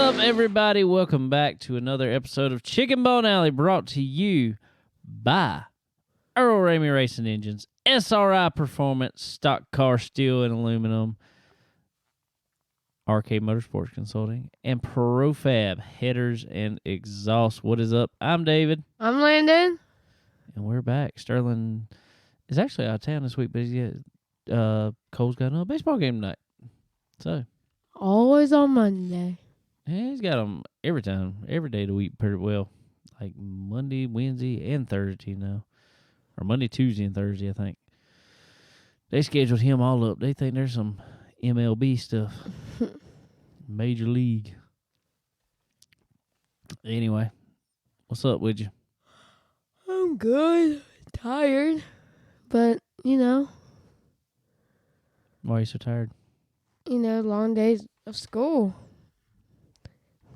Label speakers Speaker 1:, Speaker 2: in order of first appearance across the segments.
Speaker 1: up, everybody? Welcome back to another episode of Chicken Bone Alley, brought to you by Earl Ramey Racing Engines, SRI Performance, Stock Car Steel and Aluminum, RK Motorsports Consulting, and Profab Headers and Exhaust. What is up? I'm David.
Speaker 2: I'm Landon.
Speaker 1: And we're back. Sterling is actually out of town this week, but Cole's got another baseball game tonight. So
Speaker 2: Always on Monday.
Speaker 1: yeah, he's got them every day of the week pretty well. Like Monday, Wednesday, and Thursday now. Or Monday, Tuesday, and Thursday, I think. They scheduled him all up. They think there's some MLB stuff. Major League. Anyway, what's up with you?
Speaker 2: I'm good. Tired. But,
Speaker 1: Why are you so tired?
Speaker 2: Long days of school.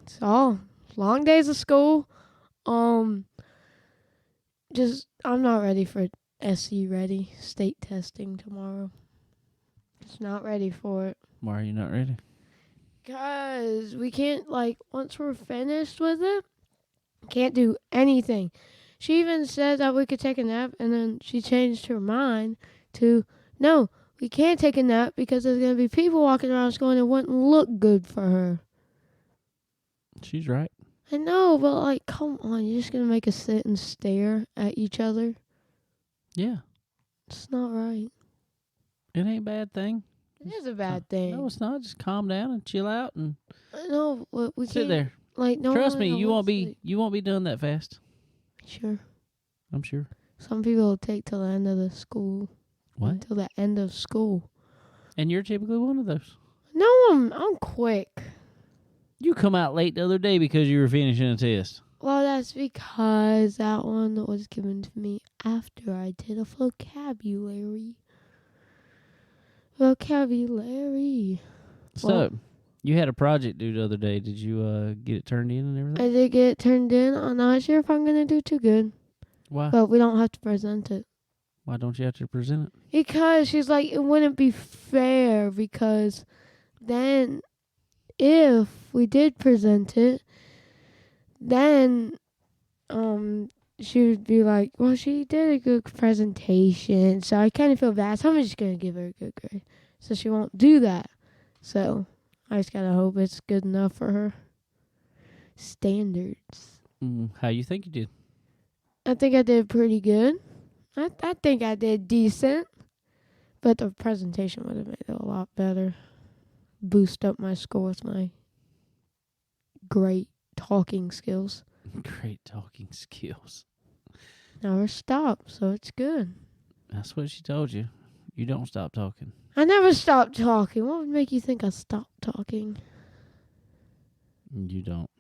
Speaker 2: It's all long days of school. I'm not ready for SC ready state testing tomorrow. Just not ready for it.
Speaker 1: Why are you not ready?
Speaker 2: Because we can't, once we're finished with it, can't do anything. She even said that we could take a nap, and then she changed her mind to, no, we can't take a nap because there's going to be people walking around school and it wouldn't look good for her.
Speaker 1: She's right.
Speaker 2: I know, but, come on, you're just going to make us sit and stare at each other?
Speaker 1: Yeah.
Speaker 2: It's not right.
Speaker 1: It ain't a bad thing.
Speaker 2: It is a bad thing.
Speaker 1: No, it's not. Just calm down and chill out and
Speaker 2: No, we
Speaker 1: sit
Speaker 2: can't.
Speaker 1: there.
Speaker 2: No,
Speaker 1: Trust me, you won't be done that fast.
Speaker 2: Sure.
Speaker 1: I'm sure.
Speaker 2: Some people will take till the end of the school.
Speaker 1: What?
Speaker 2: Until the end of school.
Speaker 1: And you're typically one of those.
Speaker 2: No, I'm quick.
Speaker 1: You come out late the other day because you were finishing a test.
Speaker 2: Well, that's because that one was given to me after I did a vocabulary.
Speaker 1: So, you had a project due the other day. Did you get it turned in and everything?
Speaker 2: I did get it turned in. I'm not sure if I'm going to do too good.
Speaker 1: Why?
Speaker 2: But we don't have to present it.
Speaker 1: Why don't you have to present it?
Speaker 2: Because she's like, it wouldn't be fair because then if we did present it, then she would be like, well, she did a good presentation, so I kind of feel bad, so I'm just going to give her a good grade. So she won't do that. So I just got to hope it's good enough for her standards.
Speaker 1: How you think you did?
Speaker 2: I think I did pretty good. I think I did decent. But the presentation would have made it a lot better. Boost up my score with my great talking skills.
Speaker 1: Great talking skills.
Speaker 2: Never stop, so it's good.
Speaker 1: That's what she told you. You don't stop talking.
Speaker 2: I never stopped talking. What would make you think I stopped talking?
Speaker 1: You don't.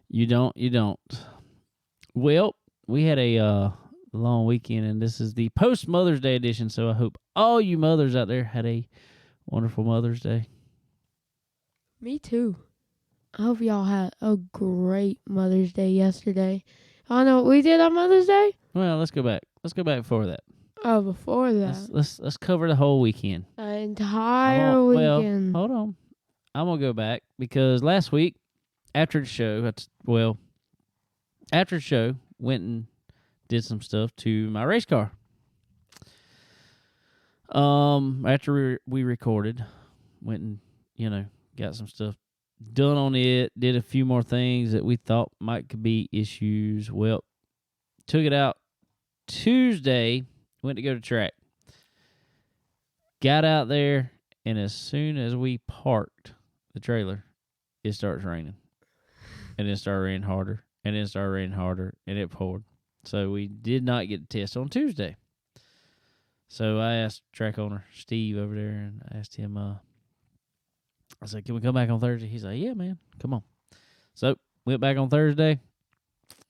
Speaker 1: You don't. Well, we had a long weekend, and this is the post-Mother's Day edition, so I hope all you mothers out there had a wonderful Mother's Day.
Speaker 2: Me too. I hope y'all had a great Mother's Day yesterday. I know what we did on Mother's Day?
Speaker 1: Well, let's go back. Let's go back before that.
Speaker 2: Oh, before that.
Speaker 1: Let's cover the whole weekend.
Speaker 2: The entire weekend.
Speaker 1: Well, hold on. I'm going to go back because last week, after the show, went and did some stuff to my race car. After we recorded, went and, got some stuff done on it, did a few more things that we thought could be issues. Well, took it out Tuesday, went to go to track. Got out there, and as soon as we parked the trailer, it starts raining. And it started raining harder, and it started raining harder, and it poured. So we did not get a test on Tuesday. So I asked track owner Steve over there, and I asked him, I said, can we come back on Thursday? He's like, yeah, man, come on. So went back on Thursday.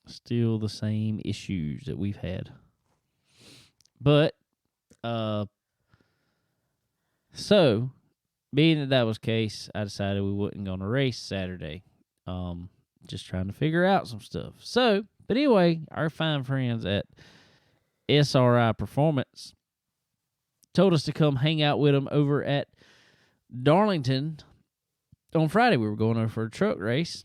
Speaker 1: Still the same issues that we've had. But, so being that was the case, I decided we wasn't going to race Saturday. Just trying to figure out some stuff. So, but anyway, our fine friends at SRI Performance told us to come hang out with them over at Darlington on Friday we were going over for a truck race.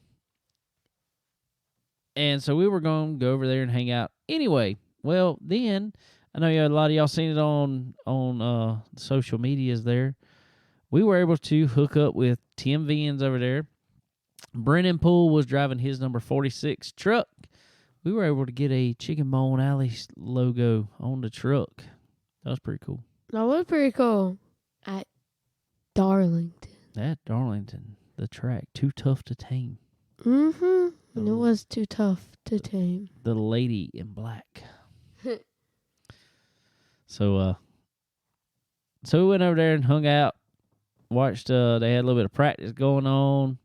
Speaker 1: And so we were going to go over there and hang out. Anyway, well, then I know a lot of y'all seen it on social medias there. We were able to hook up with Tim Vins over there. Brennan Poole was driving his number 46 truck. We were able to get a Chicken Bone Alley logo on the truck. That was pretty cool.
Speaker 2: That was pretty cool. At Darlington.
Speaker 1: At Darlington, the track, too tough to tame.
Speaker 2: Mm-hmm. And it was too tough to tame.
Speaker 1: The lady in black. So we went over there and hung out. Watched. They had a little bit of practice going on.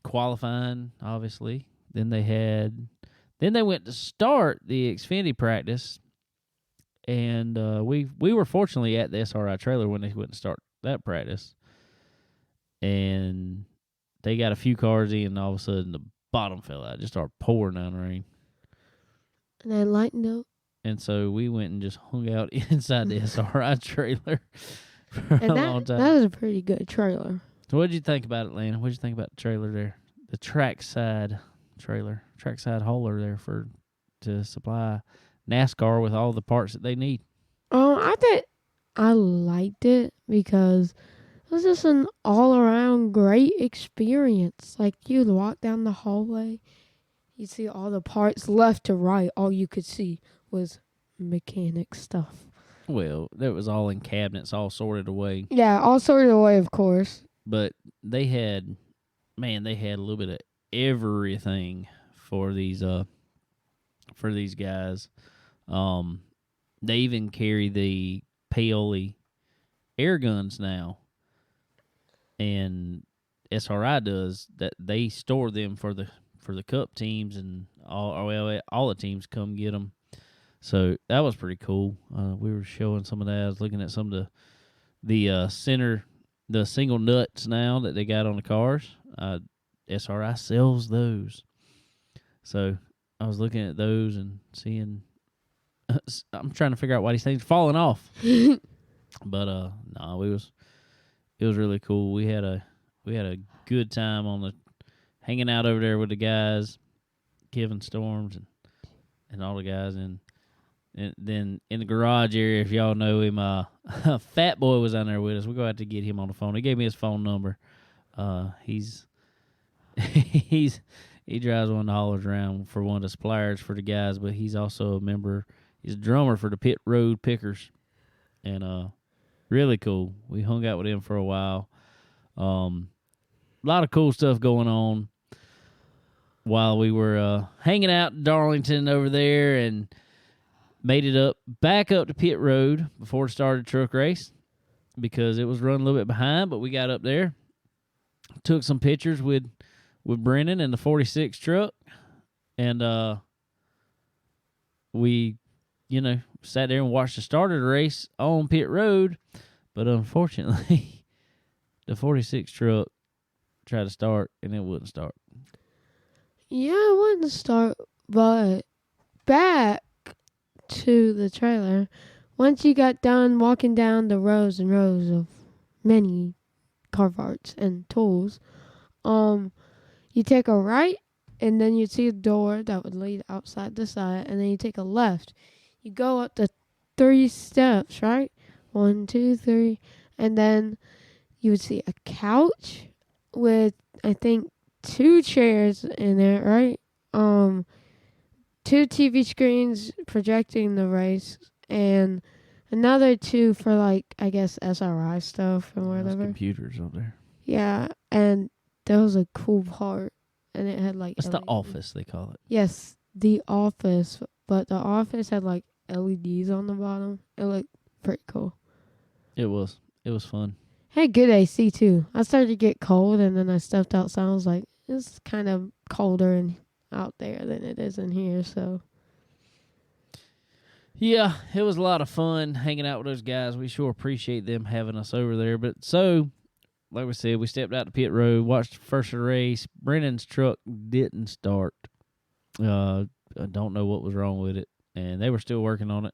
Speaker 1: Qualifying, obviously. Then they went to start the Xfinity practice, and we were fortunately at the SRI trailer when they went to start that practice, and they got a few cars in, and all of a sudden the bottom fell out. It just started pouring down rain.
Speaker 2: And I lightened up.
Speaker 1: And so we went and just hung out inside the SRI trailer for a long time.
Speaker 2: That was a pretty good trailer.
Speaker 1: So what did you think about it, Landon? What did you think about the trailer there? The trackside trailer, trackside hauler there to supply NASCAR with all the parts that they need.
Speaker 2: I think I liked it because it was just an all-around great experience. Like, you'd walk down the hallway, you'd see all the parts left to right. All you could see was mechanic stuff.
Speaker 1: Well, that was all in cabinets, all sorted away.
Speaker 2: Yeah, all sorted away, of course.
Speaker 1: But they had a little bit of everything for these guys. They even carry the Paoli air guns now, and SRI does that. They store them for the Cup teams, and all the teams come get them. So that was pretty cool. We were showing some of that. I was looking at some of the single nuts now that they got on the cars. SRI sells those. So I was looking at those and seeing. I'm trying to figure out why these things are falling off. But no, it was really cool. We had a good time hanging out over there with the guys, Kevin Storms and all the guys, and then in the garage area, if y'all know him, Fat Boy was on there with us. We're going to have to get him on the phone. He gave me his phone number. He drives one of the haulers around for one of the suppliers for the guys, but he's also a member. He's a drummer for the Pit Road Pickers, and really cool. We hung out with him for a while. A lot of cool stuff going on while we were hanging out in Darlington over there, and made it back up to Pit Road before it started the truck race because it was running a little bit behind, but we got up there, took some pictures with Brennan and the 46 truck, and we, sat there and watched the start of the race on Pit Road, but unfortunately, the 46 truck tried to start, and it wouldn't start.
Speaker 2: Yeah, it wouldn't start, but back to the trailer, once you got done walking down the rows and rows of many car parts and tools, you take a right, and then you see a door that would lead outside the side, and then you take a left. You go up the 3 steps, right? 1, 2, 3, and then you would see a couch with, I think, 2 chairs in it, right? 2 TV screens projecting the race, and another 2 for, like, I guess SRI stuff and whatever.
Speaker 1: Computers up there.
Speaker 2: Yeah, and that was a cool part, and it had like.
Speaker 1: It's the office, they call it.
Speaker 2: Yes, the office, but the office had like LEDs on the bottom. It looked pretty cool.
Speaker 1: It was fun.
Speaker 2: Had good AC too. I started to get cold, and then I stepped outside. I was like, it's kind of colder out there than it is in here, so.
Speaker 1: Yeah, it was a lot of fun hanging out with those guys. We sure appreciate them having us over there. But so, like we said, we stepped out to Pit Road, watched the first of the race. Brennan's truck didn't start. I don't know what was wrong with it, and they were still working on it.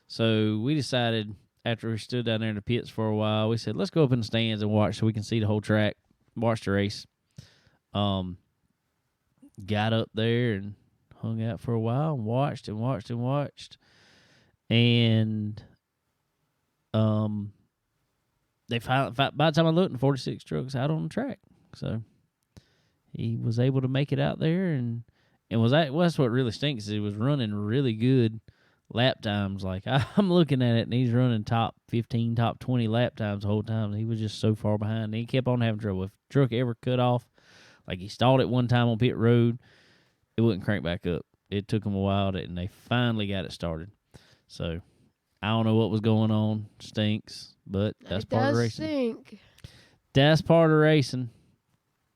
Speaker 1: So we decided after we stood down there in the pits for a while, we said, let's go up in the stands and watch so we can see the whole track, watch the race. Got up there and hung out for a while and watched. And by the time I looked, 46 trucks out on the track. So he was able to make it out there, and that's what really stinks. Is he was running really good lap times. Like I'm looking at it, and he's running top 15, top 20 lap times the whole time. He was just so far behind. And he kept on having trouble. If the truck ever cut off, like he stalled it one time on pit road, it wouldn't crank back up. It took him a while, and they finally got it started. So I don't know what was going on. Stinks, but that's part of racing.
Speaker 2: Stink.
Speaker 1: That's part of racing.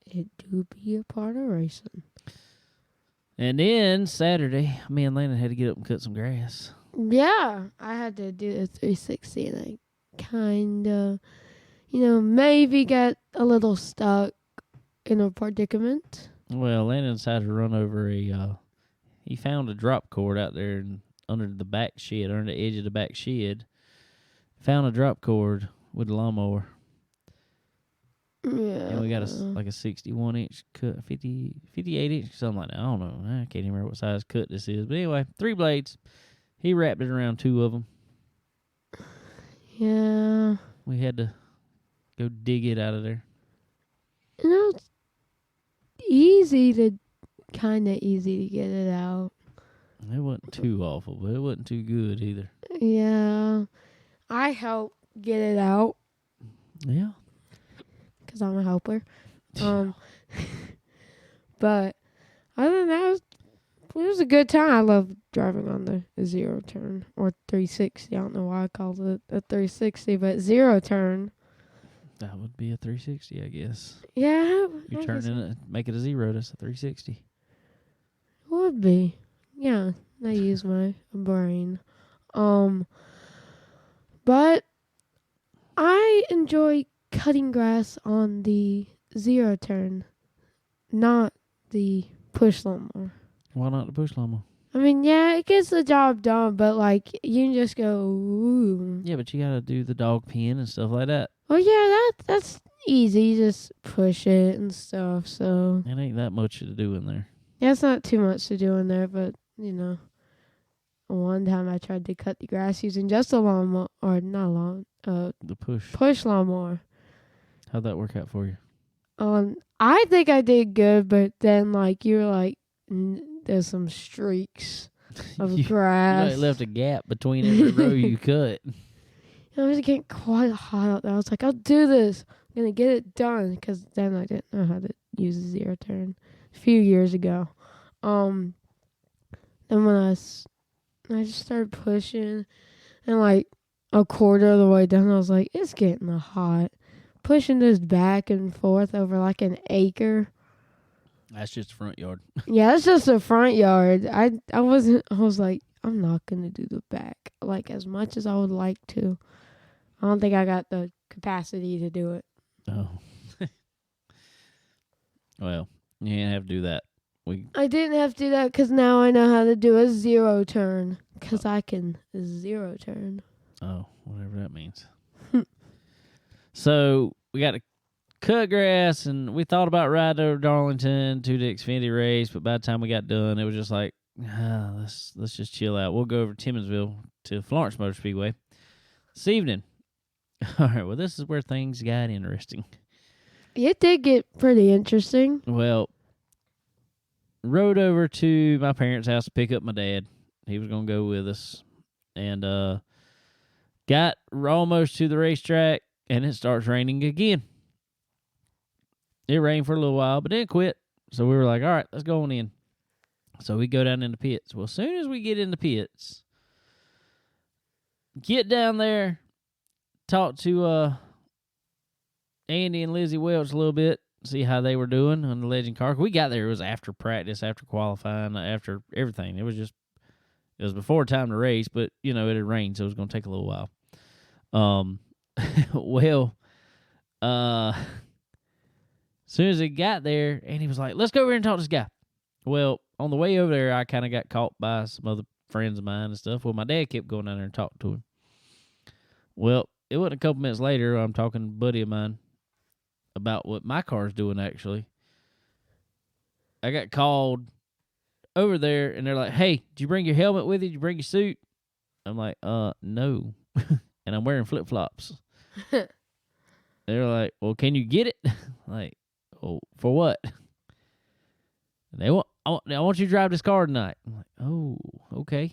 Speaker 2: It do be a part of racing.
Speaker 1: And then Saturday, me and Landon had to get up and cut some grass.
Speaker 2: Yeah, I had to do a 360, and I kind of, maybe got a little stuck in a predicament.
Speaker 1: Well, Landon decided to run over he found a drop cord out there under the back shed, under the edge of the back shed. Found a drop cord with a lawnmower.
Speaker 2: Yeah.
Speaker 1: And we got a 61-inch cut, 58-inch, something like that. I don't know. I can't even remember what size cut this is. But anyway, 3 blades. He wrapped it around 2 of them.
Speaker 2: Yeah.
Speaker 1: We had to go dig it out of there.
Speaker 2: It's kind of easy to get it out.
Speaker 1: It wasn't too awful, but it wasn't too good either.
Speaker 2: Yeah. I helped get it out.
Speaker 1: Yeah.
Speaker 2: Because I'm a helper. But other than that, it was a good time. I love driving on the 0 turn or 360. I don't know why I called it a 360, but 0 turn.
Speaker 1: That would be a 360, I guess.
Speaker 2: Yeah.
Speaker 1: You turn it, make it a 0, that's a 360.
Speaker 2: Would be. Yeah. I use my brain. But I enjoy cutting grass on the 0 turn, not the push lawnmower.
Speaker 1: Why not the push lawnmower?
Speaker 2: I mean, yeah, it gets the job done, but like you can just go. Ooh.
Speaker 1: Yeah, but you gotta do the dog pen and stuff like that.
Speaker 2: Oh yeah, that's easy. You just push it and stuff. So
Speaker 1: it ain't that much to do in there.
Speaker 2: Yeah, it's not too much to do in there, but one time I tried to cut the grass using just a lawnmower, or not
Speaker 1: the
Speaker 2: push lawnmower.
Speaker 1: How'd that work out for you?
Speaker 2: I think I did good, but then you were like, there's some streaks of grass.
Speaker 1: You left a gap between every row you cut.
Speaker 2: I was getting quite hot out there. I was like, I'll do this. I'm going to get it done. Because then I didn't know how to use the 0 turn a few years ago. Then when I just started pushing, and a quarter of the way done, I was like, it's getting hot. Pushing this back and forth over an acre.
Speaker 1: That's just the front yard.
Speaker 2: Yeah, that's just the front yard. I was like, I'm not going to do the back as much as I would like to. I don't think I got the capacity to do it.
Speaker 1: Oh. Well, you didn't have to do that.
Speaker 2: I didn't have to do that because now I know how to do a 0 turn. Because I can 0 turn.
Speaker 1: Oh, whatever that means. So we got to cut grass, and we thought about riding over Darlington to the Xfinity race, but by the time we got done, it was just like, let's just chill out. We'll go over to Timmonsville to Florence Motor Speedway this evening. All right, well, this is where things got interesting.
Speaker 2: It did get pretty interesting.
Speaker 1: Well, rode over to my parents' house to pick up my dad. He was going to go with us, and got almost to the racetrack, and it starts raining again. It rained for a little while, but then it quit. So we were like, all right, let's go on in. So we go down in the pits. Well, as soon as we get in the pits, get down there, talk to Andy and Lizzie Welch a little bit, see how they were doing on the Legend car. We got there, it was after practice, after qualifying, after everything. It was before time to race, but, it had rained, so it was going to take a little while. As soon as he got there, and he was like, let's go over here and talk to this guy. Well, on the way over there, I kind of got caught by some other friends of mine and stuff. Well, my dad kept going down there and talking to Well, it wasn't a couple minutes later. I'm talking to a buddy of mine about what my car's doing, actually. I got called over there, and they're like, hey, did you bring your helmet with you? Did you bring your suit? I'm like, no. And I'm wearing flip-flops. They're like, well, can you get it? Like, oh, for what? And I want you to drive this car tonight. I'm like, oh, okay.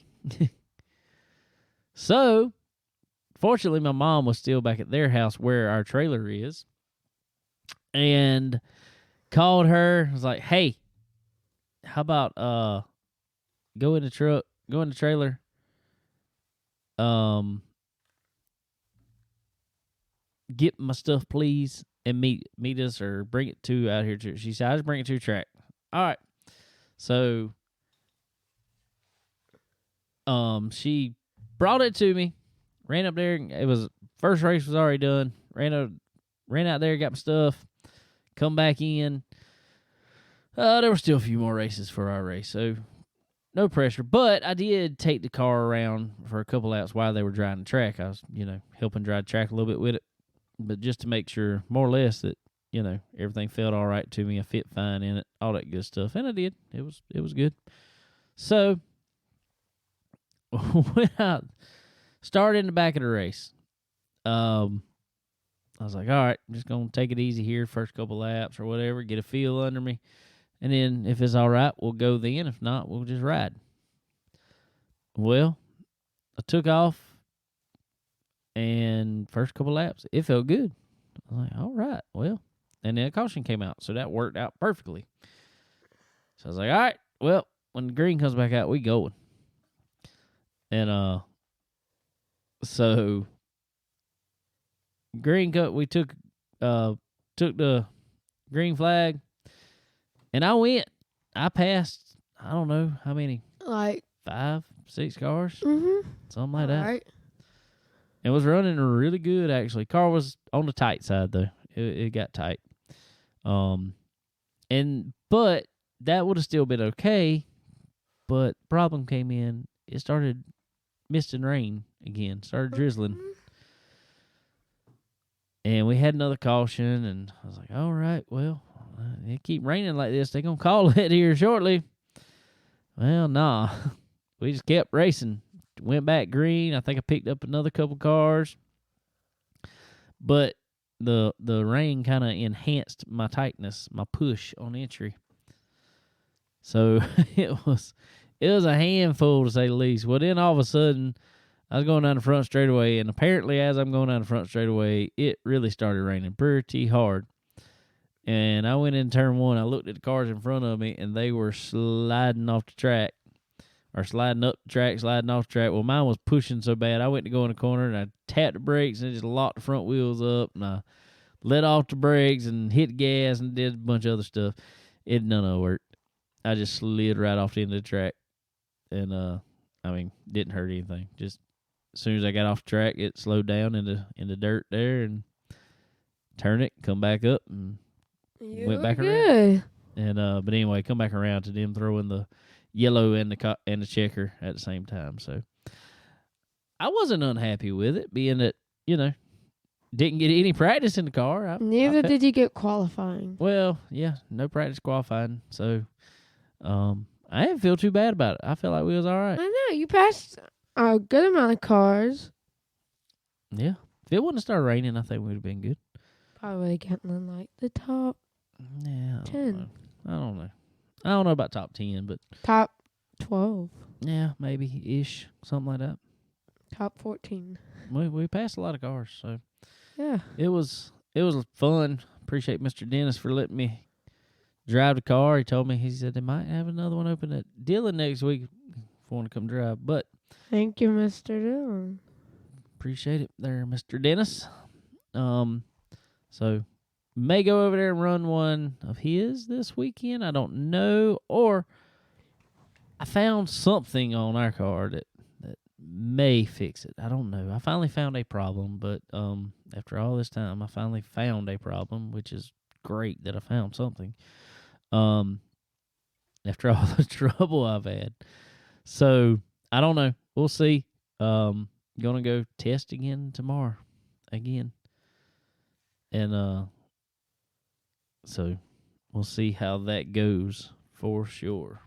Speaker 1: So, fortunately, my mom was still back at their house where our trailer is, and called her. Was like, hey, how about go in the truck, go in the trailer, get my stuff, please, and meet us or bring it to out here. She said, I just bring it to your track. All right. So, she brought it to me, ran up there. It was first race was already done. Ran out there, got my stuff, come back in. There were still a few more races for our race, so no pressure. But I did take the car around for a couple laps while they were driving the track. I was, helping drive the track a little bit with it, but just to make sure, more or less, that everything felt all right to me. I fit fine in it, all that good stuff, and I did. It was good. So when I started in the back of the race, I was like, all right, I'm just gonna take it easy here, first couple laps or whatever, get a feel under me. And then if it's all right, we'll go then. If not, we'll just ride. Well, I took off, and first couple laps, it felt good. I was like, all right, well. And then a caution came out, so that worked out perfectly. So I was like, all right, well, when the green comes back out, we going. And so green cut, we took the green flag. And I passed, I don't know how many.
Speaker 2: Like
Speaker 1: 5, 6 cars?
Speaker 2: Mm-hmm.
Speaker 1: Something like that.
Speaker 2: Right.
Speaker 1: It was running really good, actually. Car was on the tight side, though. It got tight. But that would have still been okay. But problem came in. It started mist and rain again. Started drizzling. And we had another caution, and I was like, all right, well, it keep raining like this. They're going to call it here shortly. Well, nah. We just kept racing. Went back green. I think I picked up another couple cars. But the rain kind of enhanced my tightness, my push on entry. So it was a handful, to say the least. Well, then all of a sudden, I was going down the front straightaway, and apparently as I'm going down the front straightaway, it really started raining pretty hard. And I went in turn one. I looked at the cars in front of me, and they were sliding off the track, or sliding up the track, sliding off the track. Well, mine was pushing so bad, I went to go in the corner, and I tapped the brakes, and just locked the front wheels up, and I let off the brakes and hit the gas and did a bunch of other stuff. None of it worked. I just slid right off the end of the track, and didn't hurt anything. Just as soon as I got off the track, it slowed down in the dirt there, and turned it, come back up, and went back around. And but anyway, come back around to them throwing the yellow and the checker at the same time. So I wasn't unhappy with it, being that didn't get any practice in the car.
Speaker 2: Neither did you get qualifying.
Speaker 1: Well, yeah, no practice qualifying. So I didn't feel too bad about it. I felt like we was all right.
Speaker 2: I know you passed a good amount of cars.
Speaker 1: Yeah, if it wouldn't have started raining, I think we would have been good.
Speaker 2: Probably getting in like the top 10.
Speaker 1: I don't know. I don't know about top 10, but
Speaker 2: top 12.
Speaker 1: Yeah, maybe ish, something like that.
Speaker 2: Top 14.
Speaker 1: We passed a lot of cars, so
Speaker 2: yeah,
Speaker 1: it was fun. Appreciate Mr. Dennis for letting me drive the car. He told me, he said they might have another one open at Dillon next week if I want to come drive. But
Speaker 2: thank you, Mr. Dillon.
Speaker 1: Appreciate it there, Mr. Dennis. So may go over there and run one of his this weekend. I don't know. Or I found something on our car that may fix it. I don't know. I finally found a problem, but after all this time, I finally found a problem, which is great that I found something. After all the trouble I've had. So I don't know. We'll see. gonna go test again tomorrow. Again. And so we'll see how that goes for sure.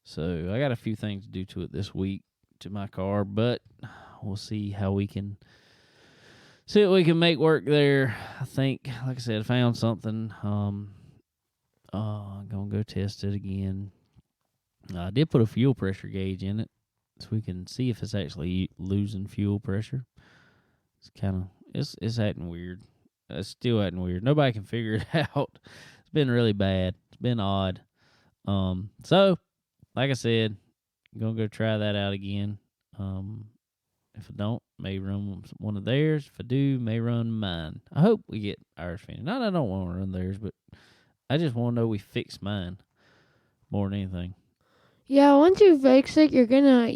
Speaker 1: So I got a few things to do to it this week to my car, but we'll see how we can see what we can make work there. I think, like I said, I found something. I'm gonna go test it again. I did put a fuel pressure gauge in it, so we can see if it's actually losing fuel pressure. It's kind of it's acting weird. It's still acting weird. Nobody can figure it out. It's been really bad. It's been odd. So like I said, I'm gonna go try that out again. If I don't, may run one of theirs. If I do, may run mine. I hope we get ours finished. Not that I don't want to run theirs, but I just want to know we fix mine more than anything.
Speaker 2: Yeah, once you fix it, you're gonna,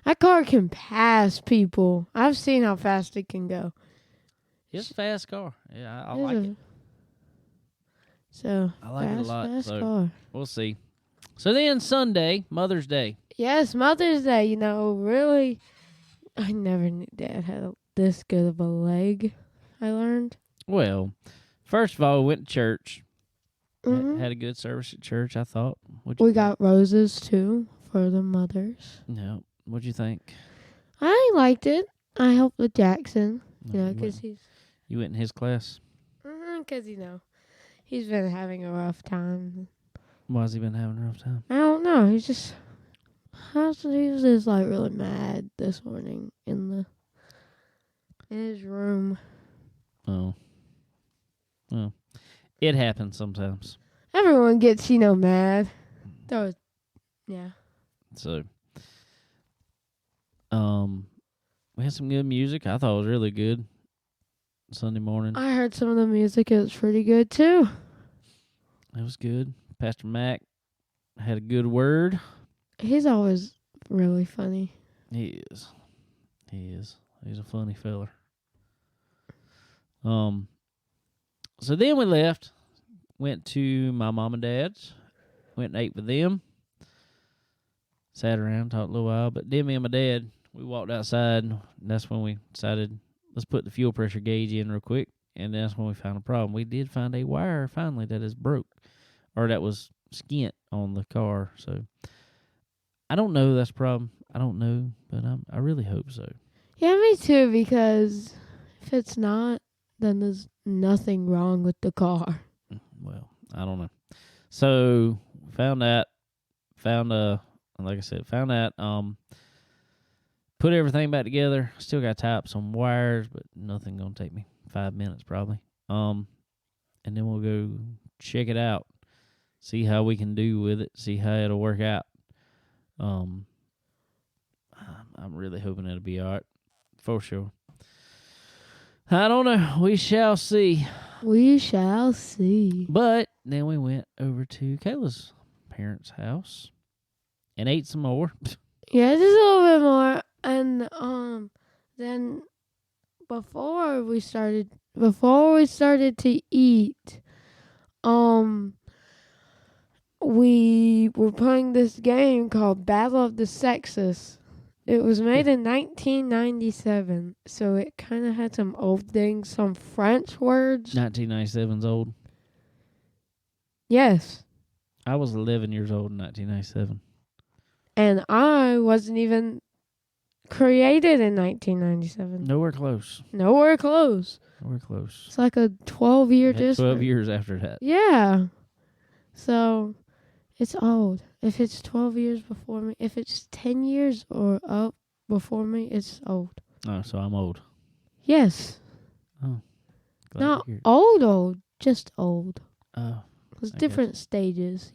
Speaker 2: that car can pass people. I've seen how fast it can go.
Speaker 1: It's a fast car. Yeah, I like it.
Speaker 2: So,
Speaker 1: I like it a lot.
Speaker 2: Fast
Speaker 1: So
Speaker 2: car.
Speaker 1: we'll see. So then Sunday, Mother's Day.
Speaker 2: Yes, Mother's Day, really, I never knew Dad had this good of a leg, I learned.
Speaker 1: Well, first of all, we went to church.
Speaker 2: Mm-hmm.
Speaker 1: Had a good service at church, I thought.
Speaker 2: We got roses, too, for the mothers.
Speaker 1: No. What'd you think?
Speaker 2: I liked it. I helped with Jackson, because
Speaker 1: You went in his class?
Speaker 2: Because, he's been having a rough time.
Speaker 1: Why has he been having a rough time?
Speaker 2: I don't know. He was just really mad this morning in his room.
Speaker 1: Oh. Well, it happens sometimes.
Speaker 2: Everyone gets, mad. Yeah.
Speaker 1: So, we had some good music. I thought it was really good Sunday morning.
Speaker 2: I heard some of the music. It was pretty good, too.
Speaker 1: It was good. Pastor Mac had a good word.
Speaker 2: He's always really funny.
Speaker 1: He is. He's a funny feller. So then we left, went to my mom and dad's, went and ate with them, sat around, talked a little while, but then me and my dad, we walked outside, and that's when we decided, let's put the fuel pressure gauge in real quick, and that's when we found a problem. We did find a wire, finally, that is broke, or that was skint on the car, so I don't know that's a problem. I don't know, but I really hope so.
Speaker 2: Yeah, me too, because if it's not, then there's nothing wrong with the car.
Speaker 1: Well, I don't know. So found that, like I said, put everything back together. Still got to tie up some wires, but nothing gonna take me 5 minutes probably. And then we'll go check it out, see how we can do with it, see how it'll work out. I'm really hoping it'll be all right, for sure. I don't know. We shall see.
Speaker 2: We shall see.
Speaker 1: But then we went over to Kayla's parents' house and ate some more.
Speaker 2: Yeah, just a little bit more. And then before we started to eat, we were playing this game called Battle of the Sexes. It was made in 1997, so it kind of had some old things, some French words.
Speaker 1: 1997's old.
Speaker 2: Yes.
Speaker 1: I was 11 years old in 1997.
Speaker 2: And I wasn't even created in 1997.
Speaker 1: Nowhere close.
Speaker 2: Nowhere close.
Speaker 1: Nowhere close.
Speaker 2: It's like a 12-year difference.
Speaker 1: 12 years after that.
Speaker 2: Yeah. So, it's old. If it's 12 years before me, if it's 10 years or up before me, it's old.
Speaker 1: Oh, so I'm old.
Speaker 2: Yes.
Speaker 1: Oh.
Speaker 2: Not old, just old.
Speaker 1: Oh.
Speaker 2: There's different stages,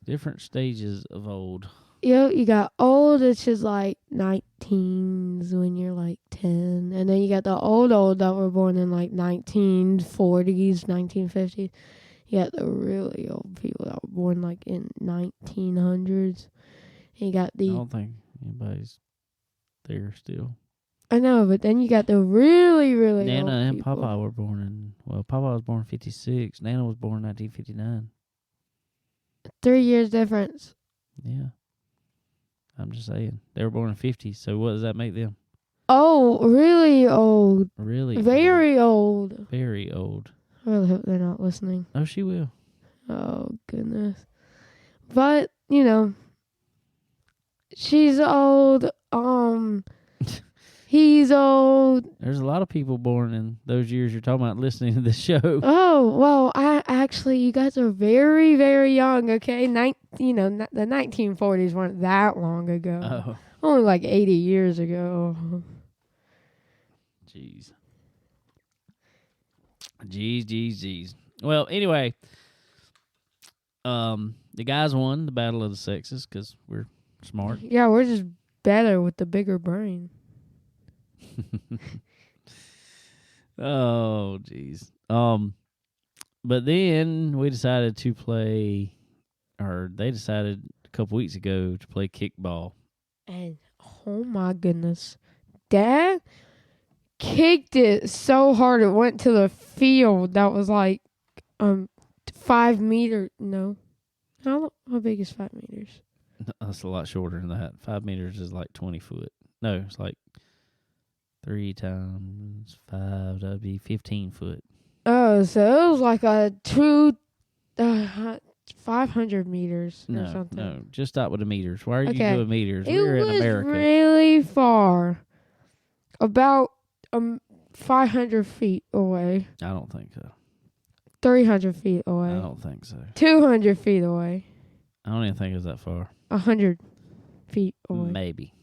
Speaker 1: Different stages of old.
Speaker 2: You got old, which is like 19s when you're like 10. And then you got the old that were born in like 1940s, 1950s. You got the really old people that were born like in 1900s. And you got
Speaker 1: I don't think anybody's there still.
Speaker 2: I know, but then you got the really, really
Speaker 1: Nana
Speaker 2: old
Speaker 1: and
Speaker 2: people.
Speaker 1: Papa were born in... Well, Papa was born in 56. Nana was born in 1959.
Speaker 2: 3 years difference.
Speaker 1: Yeah. I'm just saying. They were born in 50s, so what does that make them?
Speaker 2: Oh, really old.
Speaker 1: Really
Speaker 2: Very old.
Speaker 1: Very old.
Speaker 2: I really hope they're not listening.
Speaker 1: Oh, she will.
Speaker 2: Oh, goodness. But, you know, she's old. He's old.
Speaker 1: There's a lot of people born in those years you're talking about listening to this show.
Speaker 2: Oh, well, you guys are very, very young, okay? The 1940s weren't that long ago.
Speaker 1: Oh,
Speaker 2: Only like 80 years ago.
Speaker 1: jeez. Jeez. Well, anyway, the guys won the battle of the sexes because we're smart.
Speaker 2: Yeah, we're just better with the bigger brain.
Speaker 1: Oh, jeez. But then we decided to play, or they decided a couple weeks ago to play kickball.
Speaker 2: And oh my goodness, Dad kicked it so hard it went to the field that was like 5 meters. No, how big is 5 meters?
Speaker 1: That's a lot shorter than that. 5 meters is like 20 foot. No, it's like 3 times 5. That'd be 15 foot.
Speaker 2: Oh, so it was like a 500 meters or something.
Speaker 1: No, just stop with the meters. Why are you
Speaker 2: Okay.
Speaker 1: doing meters?
Speaker 2: It
Speaker 1: We're in
Speaker 2: was
Speaker 1: America.
Speaker 2: really far, about 500 feet away,
Speaker 1: I don't think so.
Speaker 2: 300 feet
Speaker 1: I
Speaker 2: away,
Speaker 1: don't think so.
Speaker 2: 200 feet away,
Speaker 1: I don't even think it's that far.
Speaker 2: 100 feet away.
Speaker 1: Maybe.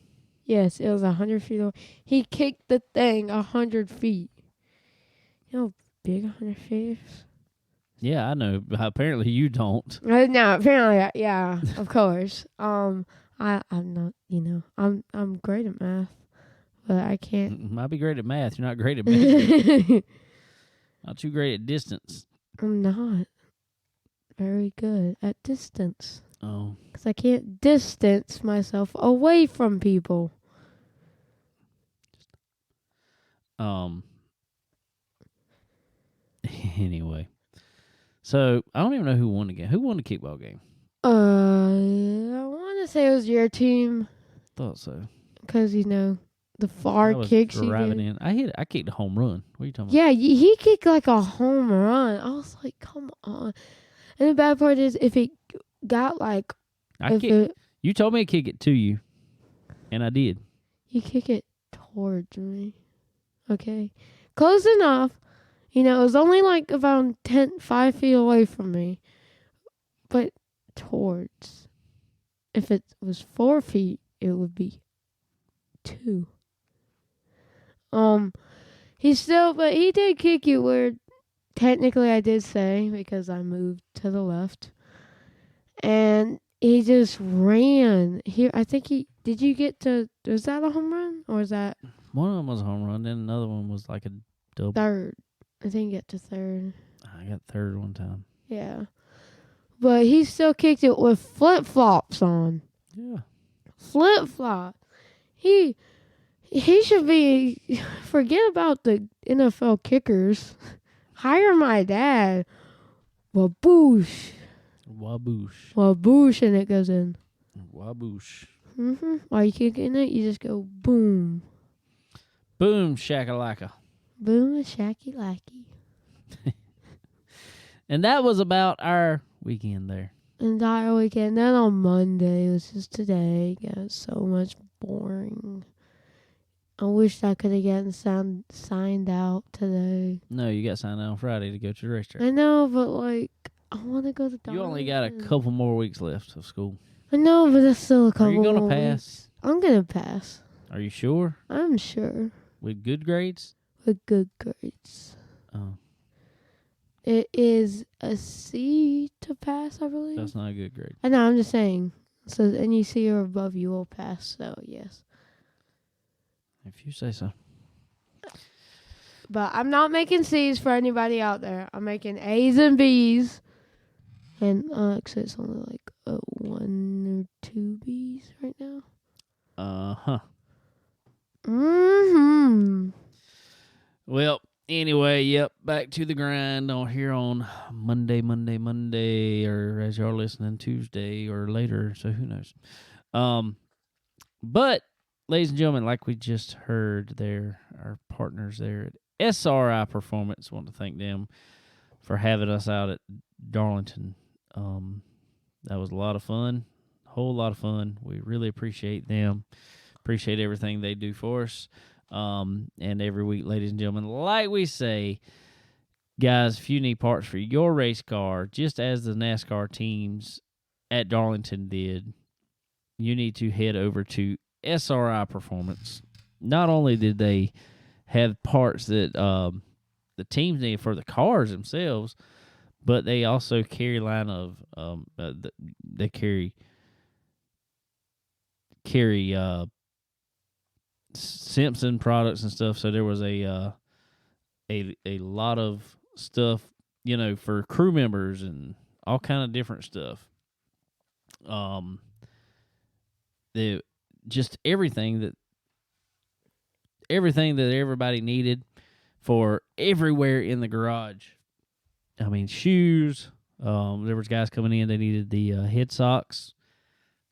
Speaker 2: Yes, it was 100 feet away. He kicked the thing 100 feet. You know how big 100 feet is?
Speaker 1: Yeah, I know. But apparently you don't.
Speaker 2: No, apparently, yeah, of course. I'm not, I'm great at math, but I can't.
Speaker 1: Might be great at math. You're not great at math. Not too great at distance.
Speaker 2: I'm not very good at distance.
Speaker 1: Oh.
Speaker 2: Because I can't distance myself away from people.
Speaker 1: Anyway. So, I don't even know who won the game. Who won the kickball game?
Speaker 2: I want to say it was your team.
Speaker 1: Thought so.
Speaker 2: Because, the far
Speaker 1: I was
Speaker 2: kicks you
Speaker 1: driving
Speaker 2: did.
Speaker 1: in. I kicked a home run. What are you talking
Speaker 2: Yeah, he kicked like a home run. I was like, come on. And the bad part is if it got like...
Speaker 1: about? You told me to kick it to you, and I did.
Speaker 2: You kick it towards me. Okay. Close enough. It was only like about 5 feet away from me. But towards. If it was 4 feet, it would be 2. He did kick it where technically I did say because I moved to the left. And he just ran. Did you get to, was that a home run? Or was that?
Speaker 1: One of them was a home run, then another one was like a double.
Speaker 2: Third. I think get to third.
Speaker 1: I got third one time.
Speaker 2: Yeah. But he still kicked it with flip-flops on.
Speaker 1: Yeah.
Speaker 2: Flip-flop. He should be, forget about the NFL kickers. Hire my dad. Waboosh. Waboosh, and it goes in.
Speaker 1: Waboosh.
Speaker 2: While you kicking it, you just go boom.
Speaker 1: Boom, shakalaka.
Speaker 2: Boom, shacky lacky.
Speaker 1: And that was about our weekend there.
Speaker 2: Entire weekend. Then on Monday, it was just today. Got so much boring. I wish I could have gotten signed out today.
Speaker 1: No, you got signed out on Friday to go to the racetrack.
Speaker 2: I know, but I want to go to
Speaker 1: You only got a couple more weeks left of school.
Speaker 2: I know, but that's still a couple.
Speaker 1: Are you going to
Speaker 2: more
Speaker 1: pass?
Speaker 2: weeks. I'm going to pass.
Speaker 1: Are you sure?
Speaker 2: I'm sure.
Speaker 1: With good grades?
Speaker 2: With good grades.
Speaker 1: Oh.
Speaker 2: It is a C to pass, I believe.
Speaker 1: That's not a good grade.
Speaker 2: I know, I'm just saying. So any C or above, you will pass. So, yes.
Speaker 1: If you say so.
Speaker 2: But I'm not making C's for anybody out there. I'm making A's and B's. And actually, it's only like 1 or 2 B's right now.
Speaker 1: Uh-huh.
Speaker 2: Mm-hmm.
Speaker 1: Well, anyway, yep, back to the grind on here on Monday, or as y'all listening, Tuesday or later, so who knows. But, ladies and gentlemen, like we just heard there, our partners there at SRI Performance, want to thank them for having us out at Darlington. That was a lot of fun, a whole lot of fun. We really appreciate them, appreciate everything they do for us. And every week, ladies and gentlemen, like we say, guys, if you need parts for your race car, just as the NASCAR teams at Darlington did, you need to head over to SRI Performance. Not only did they have parts that the teams need for the cars themselves, but they also carry line of they carry Simpson products and stuff. So there was a lot of stuff, for crew members and all kind of different stuff. Just everything that everybody needed for everywhere in the garage. I mean, shoes. There was guys coming in. They needed the head socks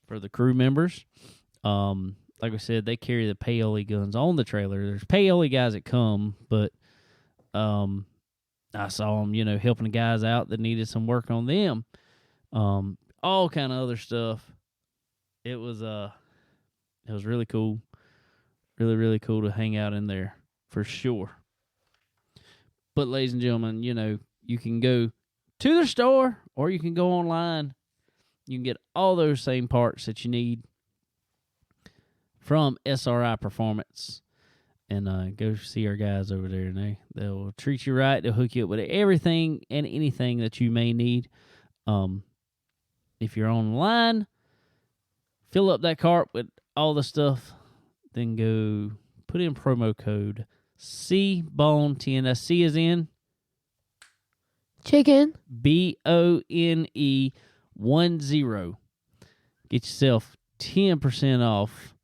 Speaker 1: for the crew members. Like I said, they carry the paoli guns on the trailer. There's paoli guys that come, but I saw them, helping the guys out that needed some work on them. All kind of other stuff. It was really cool. Really, really cool to hang out in there for sure. But ladies and gentlemen, you can go to the store or you can go online. You can get all those same parts that you need from SRI Performance. And go see our guys over there, and they'll treat you right. They'll hook you up with everything and anything that you may need. If you're online, fill up that cart with all the stuff, then go put in promo code CBONE10. That's C as in
Speaker 2: chicken.
Speaker 1: BONE 10. Get yourself 10% off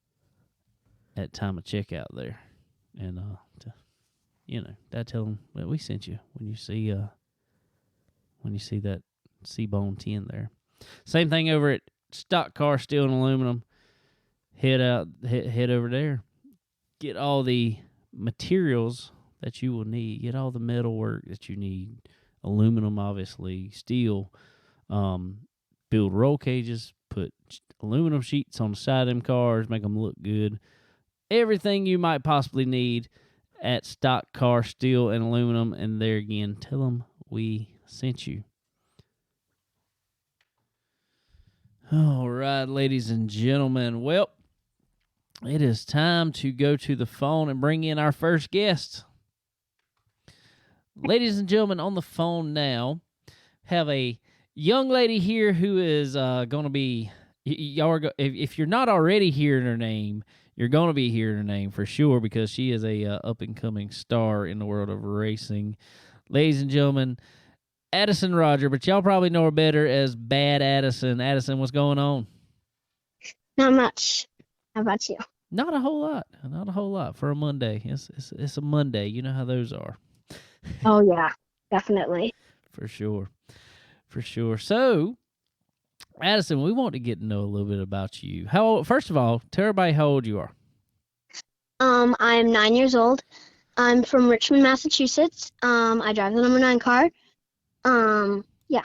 Speaker 1: at time of checkout there. And that tell them that we sent you when you see that CBONE 10 there. Same thing over at Stock Car Steel and Aluminum. Head over there. Get all the materials that you will need. Get all the metal work that you need. Aluminum, obviously, steel. Build roll cages. Put aluminum sheets on the side of them cars. Make them look good. Everything you might possibly need at Stock Car Steel and Aluminum. And there again, tell them we sent you. All right, ladies and gentlemen. Well, it is time to go to the phone and bring in our first guest. Ladies and gentlemen, on the phone now, have a young lady here who is going to be, if you're not already hearing her name, you're going to be hearing her name for sure because she is a up-and-coming star in the world of racing. Ladies and gentlemen, Addison Roger, but y'all probably know her better as Bad Addisyn. Addison, what's going on?
Speaker 3: Not much. How about you?
Speaker 1: Not a whole lot. Not a whole lot for a Monday. It's a Monday. You know how those are.
Speaker 3: Oh, yeah, definitely.
Speaker 1: For sure. So, Addison, we want to get to know a little bit about you. First of all, tell everybody how old you are.
Speaker 3: I'm 9 years old. I'm from Richmond, Massachusetts. I drive the number 9 car. Yeah.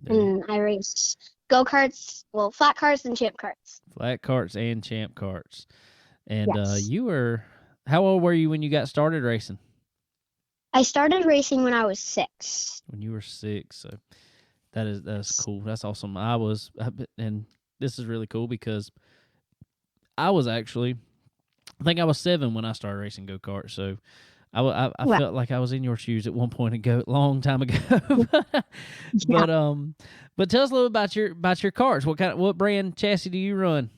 Speaker 3: And I race go-karts, flat carts and champ carts.
Speaker 1: Flat carts and champ carts. And
Speaker 3: yes.
Speaker 1: How old were you when you got started racing?
Speaker 3: I started racing when I was 6.
Speaker 1: When you were 6, so that's cool. That's awesome. And this is really cool because I think I was 7 when I started racing go-karts, so I felt like I was in your shoes at one point long time ago.
Speaker 3: Yeah.
Speaker 1: But tell us a little about your carts. What brand chassis do you run?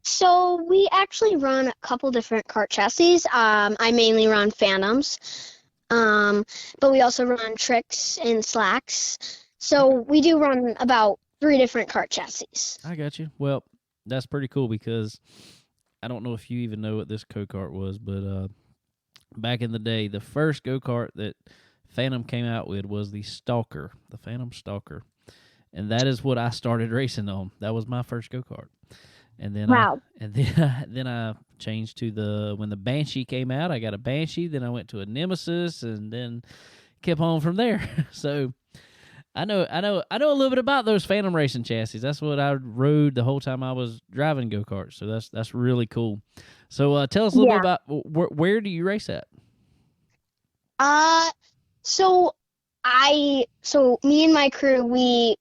Speaker 3: So we actually run a couple different kart chassis. I mainly run Phantoms, but we also run Tricks and Slacks. So we do run about 3 different kart chassis.
Speaker 1: I got you. Well, that's pretty cool because I don't know if you even know what this go-kart was, but back in the day, the first go-kart that Phantom came out with was the Stalker, the Phantom Stalker. And that is what I started racing on. That was my first go-kart. And then
Speaker 3: Wow.
Speaker 1: then I changed to when the Banshee came out. I got a Banshee. Then I went to a Nemesis, and then kept on from there. So I know a little bit about those Phantom Racing chassis. That's what I rode the whole time I was driving go-karts. So that's really cool. So tell us a little bit about where do you race at?
Speaker 3: So me and my crew, we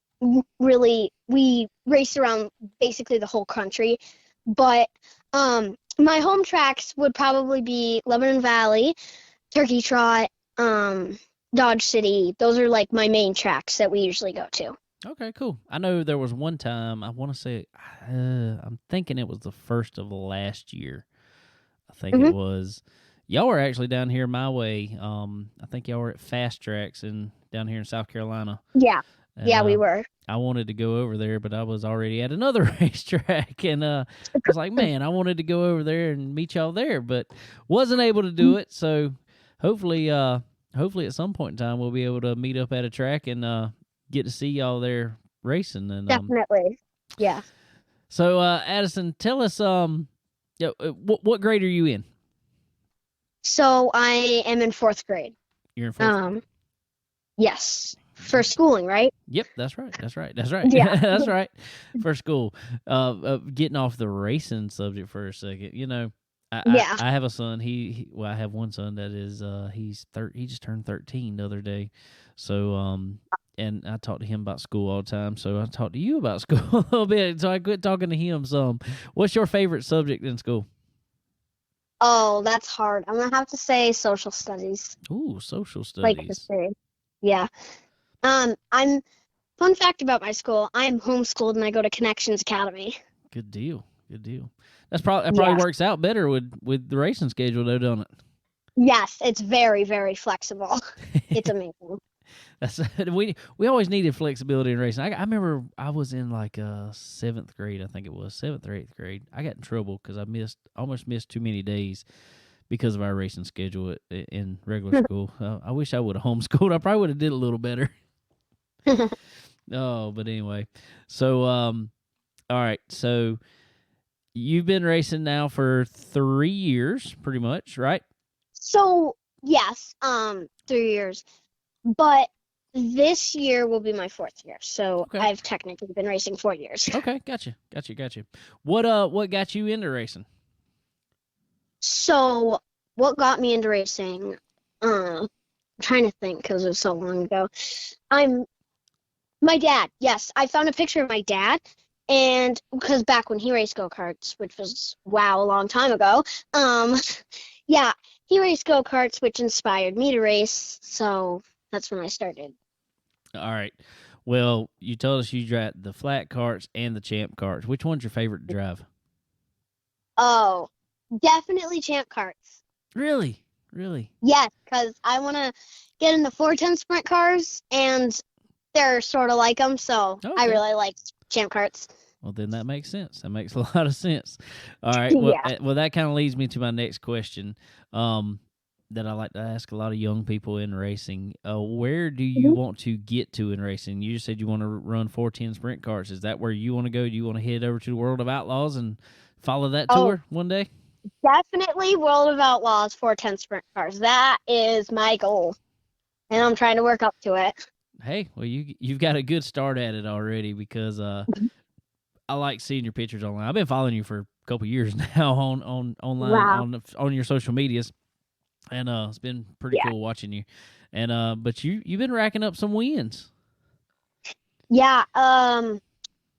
Speaker 3: race around basically the whole country, but my home tracks would probably be Lebanon Valley, Turkey Trot, Dodge City. Those are like my main tracks that we usually go to.
Speaker 1: Okay, cool. I know there was one time, I want to say, I'm thinking it was the first of last year. I think it was. Y'all were actually down here my way. I think y'all were at Fast Tracks down here in South Carolina.
Speaker 3: Yeah.
Speaker 1: And,
Speaker 3: yeah, we were.
Speaker 1: I wanted to go over there, but I was already at another racetrack, and I was like, man, I wanted to go over there and meet y'all there, but wasn't able to do it. So hopefully at some point in time we'll be able to meet up at a track and get to see y'all there racing. And
Speaker 3: definitely, yeah.
Speaker 1: So Addison, tell us, what grade are you in?
Speaker 3: So I am in 4th grade.
Speaker 1: You're in 4th grade?
Speaker 3: Yes. For schooling, right?
Speaker 1: Yep, that's right.
Speaker 3: Yeah.
Speaker 1: That's right. For school. Getting off the racing subject for a second, I have a son. I have one son that is he just turned 13 the other day. So and I talk to him about school all the time. So I talk to you about school a little bit. So I quit talking to him some. What's your favorite subject in school?
Speaker 3: Oh, that's hard. I'm gonna have to say social studies.
Speaker 1: Ooh, social studies.
Speaker 3: Like history. Yeah. Fun fact about my school, I am homeschooled and I go to Connections Academy.
Speaker 1: Good deal. That probably works out better with the racing schedule though, don't it?
Speaker 3: Yes, it's very, very flexible. It's amazing.
Speaker 1: We always needed flexibility in racing. I remember I was in like 7th grade, I think it was 7th or 8th grade. I got in trouble because I almost missed too many days because of our racing schedule in regular school. I wish I would have homeschooled. I probably would have did a little better. Oh, but anyway. So all right. So you've been racing now for 3 years, pretty much, right?
Speaker 3: So yes, 3 years, but this year will be my 4th year. So
Speaker 1: Okay.
Speaker 3: I've technically been racing 4 years.
Speaker 1: Okay, gotcha. What got you into racing?
Speaker 3: So what got me into racing? I'm trying to think because it was so long ago. My dad. Yes, I found a picture of my dad, and because back when he raced go-karts, which was a long time ago. Yeah, he raced go-karts, which inspired me to race. So that's when I started.
Speaker 1: All right. Well, you told us you drive the flat carts and the champ carts. Which one's your favorite to drive?
Speaker 3: Oh, definitely champ carts.
Speaker 1: Really?
Speaker 3: Yes, because I want to get in the 410 sprint cars, and they're sort of like them, so
Speaker 1: Okay.
Speaker 3: I really like champ carts.
Speaker 1: Well, then that makes sense. That makes a lot of sense. All right. Well,
Speaker 3: Yeah.
Speaker 1: well that kind of leads me to my next question that I like to ask a lot of young people in racing. Where do you want to get to in racing? You just said you want to run 410 sprint cars. Is that where you want to go? Do you want to head over to the World of Outlaws and follow that tour one day?
Speaker 3: Definitely World of Outlaws 410 sprint cars. That is my goal, and I'm trying to work up to it.
Speaker 1: Hey, well, you've got a good start at it already because I like seeing your pictures online. I've been following you for a couple years now online on your social medias, and it's been pretty cool watching you. And but you've been racking up some wins.
Speaker 3: Yeah.